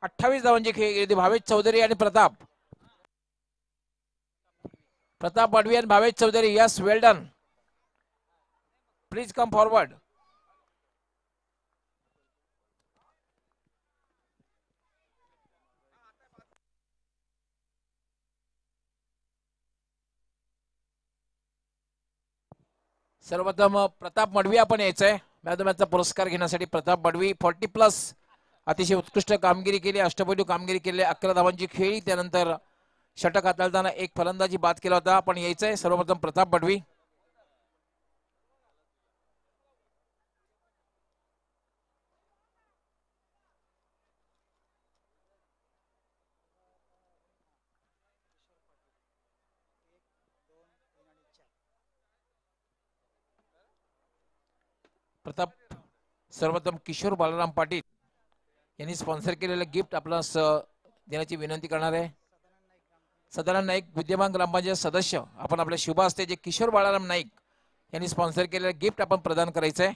28 धावांची खेळी भावेश चौधरी आणि प्रताप बडवी आणि Bhavesh Chaudhari. Yes well done, please come forward. सर्वप्रथम प्रताप मडवी आपण यायचंय मॅन ऑफ द मॅचचा पुरस्कार घेण्यासाठी. प्रताप मडवी 40+, अतिशय उत्कृष्ट कामगिरी केली, अष्टपैलू कामगिरी केली. 11 धावांची खेळी, त्यानंतर षटक हाताळताना एक फलंदाजी बाद केला होता. आपण यायचंय सर्वप्रथम प्रताप मडवी. प्रताप सर्वप्रथम किशोर बालाराम पाटील यांनी स्पॉन्सर केलेलं गिफ्ट आपल्यास देण्याची विनंती करणार आहे. सदानंद नाईक विद्यमान ग्रामपंचायत सदस्य, आपण आपल्या शुभ हस्ते जे किशोर बाळाराम नाईक यांनी स्पॉन्सर केलेलं गिफ्ट आपण प्रदान करायचं आहे.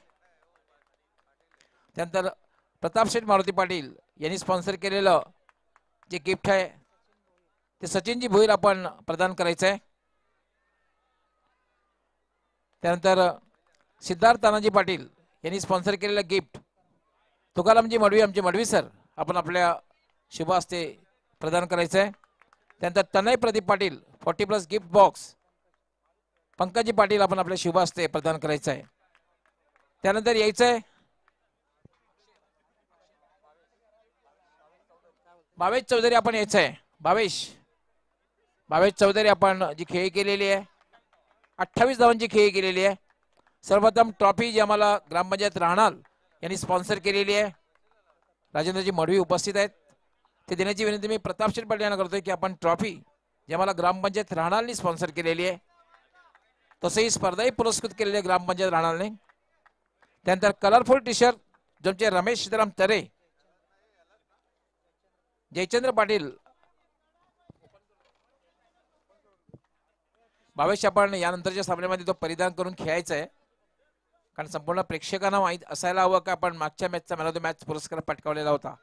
त्यानंतर प्रताप शेठ मारुती पाटील यांनी स्पॉन्सर केलेलं जे गिफ्ट आहे ते सचिनजी भोईर आपण प्रदान करायचं आहे. त्यानंतर सिद्धार्थ तानाजी पाटील यांनी स्पॉन्सर केलेलं गिफ्ट तुकारामजी मडवी, आमचे मडवी सर, आपण आपल्या शुभ हस्ते प्रदान करायचं आहे. त्यानंतर तनय प्रदीप पाटील 40+ गिफ्ट बॉक्स पंकजी पाटील आपण आपल्या शुभ हस्ते प्रदान करायचं आहे. त्यानंतर यायचंय भावेश चौधरी, आपण यायचंय भावेश चौधरी आपण जी खेळी केलेली आहे 28 धावांची खेळी केलेली आहे. सर्वप्रथम ट्रॉफी जी आम्हाला ग्रामपंचायत राहणार यांनी स्पॉन्सर केलेली आहे, राजेंद्रजी मडवी उपस्थित आहेत, ते देण्याची विनंती मी प्रताप शेठ पाटील यांना करतोय की आपण ट्रॉफी जी आम्हाला ग्रामपंचायत राहणारनी स्पॉन्सर केलेली आहे, तसंही स्पर्धाही पुरस्कृत केलेली आहे ग्रामपंचायत राहणारने. त्यानंतर कलरफुल टी शर्ट ज्यांचे रमेश सीताराम तरे, जयचंद्र पाटील, भावेश आपण यानंतरच्या सामन्यामध्ये तो परिधान करून खेळायचा आहे, कारण संपूर्ण प्रेक्षकांना माहीत असायला हवं की आपण मागच्या मॅचचा मॅन ऑफ द मॅच पुरस्कार पटकावलेला होता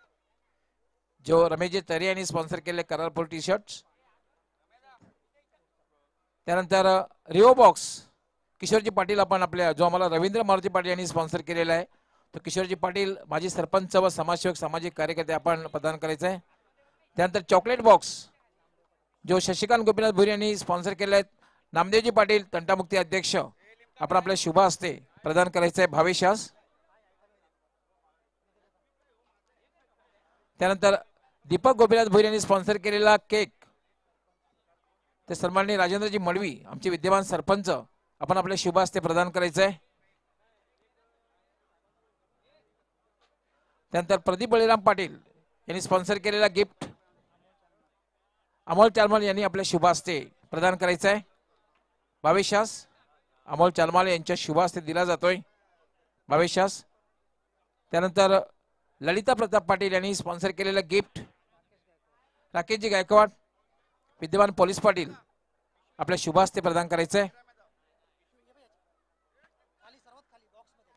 जो रमेशजी तरे यांनी स्पॉन्सर केले कलरफुल टी शर्ट्स. त्यानंतर रिओ बॉक्स किशोरजी पाटील आपण आपल्या जो आम्हाला रवींद्र मारुती पाटील यांनी स्पॉन्सर केलेला आहे तो किशोरजी पाटील माजी सरपंच व समाजसेवक सामाजिक कार्यकर्ते आपण प्रदान करायचं आहे. त्यानंतर चॉकलेट बॉक्स जो शशिकांत गोपीनाथ भुरी यांनी स्पॉन्सर केले आहेत. नामदेवजी पाटील तंटामुक्ती अध्यक्ष आपण आपल्या शुभ हस्ते प्रदान करायचे भावेश यास. त्यानंतर दीपक गोपीनाथ भुरी यांनी स्पॉन्सर केलेला केक ते सन्माननीय राजेंद्रजी मडवी आमचे विद्यमान सरपंच आपण आपल्या शुभ हस्ते प्रदान करायचे आहे. त्यानंतर प्रदीप बळीराम पाटील यांनी स्पॉन्सर केलेला गिफ्ट अमोल चालमाल यांनी आपल्या शुभ हस्ते प्रदान करायचा आहे. भावेशास अमोल चालमाल यांच्या शुभ हस्ते दिला जातोय भावेशास. त्यानंतर ललिता प्रताप पाटील यांनी स्पॉन्सर केलेलं गिफ्ट राकेशजी गायकवाड विद्यमान पोलीस पाटील आपल्या शुभ हस्ते प्रदान करायचं आहे.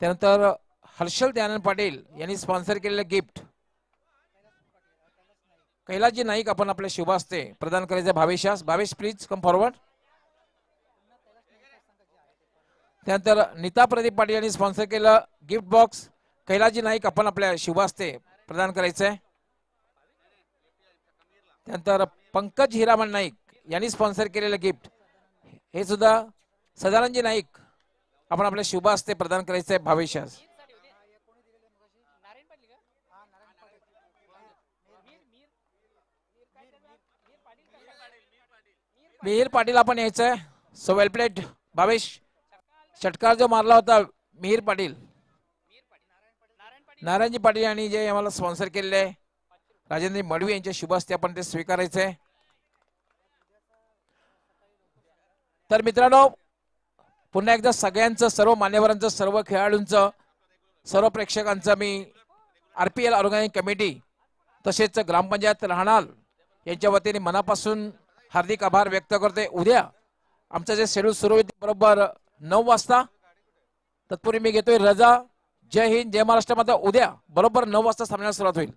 त्यानंतर हर्षल दयानंद पाटील यांनी स्पॉन्सर केलेलं गिफ्ट कैलासजी नाईक आपण आपल्या शुभ हस्ते प्रदान करायचं भावेशास. Bhavesh please come forward. त्यानंतर नीता प्रदीप पाटील यांनी स्पॉन्सर केलं गिफ्ट बॉक्स कैलासजी नाईक आपण आपल्या शुभ हस्ते प्रदान करायचं आहे. त्यानंतर पंकज हिरामण नाईक यांनी स्पॉन्सर केलेलं गिफ्ट हे सुद्धा सदानंदजी नाईक आपण आपल्या शुभ हस्ते प्रदान करायचं आहे भावेशास. मिहिर पाटील आपण यायचंय. So well plate Bhavesh. षटकार जो मारला होता मिहिर पाटील नारायणजी पाटील यांनी जे आम्हाला स्पॉन्सर केलेले आहे राजेंद्र मडवी यांच्या शुभ हस्ते आपण ते स्वीकारायचे. तर मित्रांनो पुन्हा एकदा सगळ्यांचं सर्व मान्यवरांचं सर्व खेळाडूंचं सर्व प्रेक्षकांचं मी RPL ऑर्गनायझिंग कमिटी तसेच ग्रामपंचायत राहणार यांच्या वतीने मनापासून हार्दिक आभार व्यक्त करते. उद्या आमचं जे शेड्यूल सुरू होईल बरोबर 9 वाजता. तत्पूर्वी मी घेतोय रजा. जय हिंद जय महाराष्ट्र. मात्र उद्या बरोबर 9 वाजता सामन्याला सुरुवात होईल.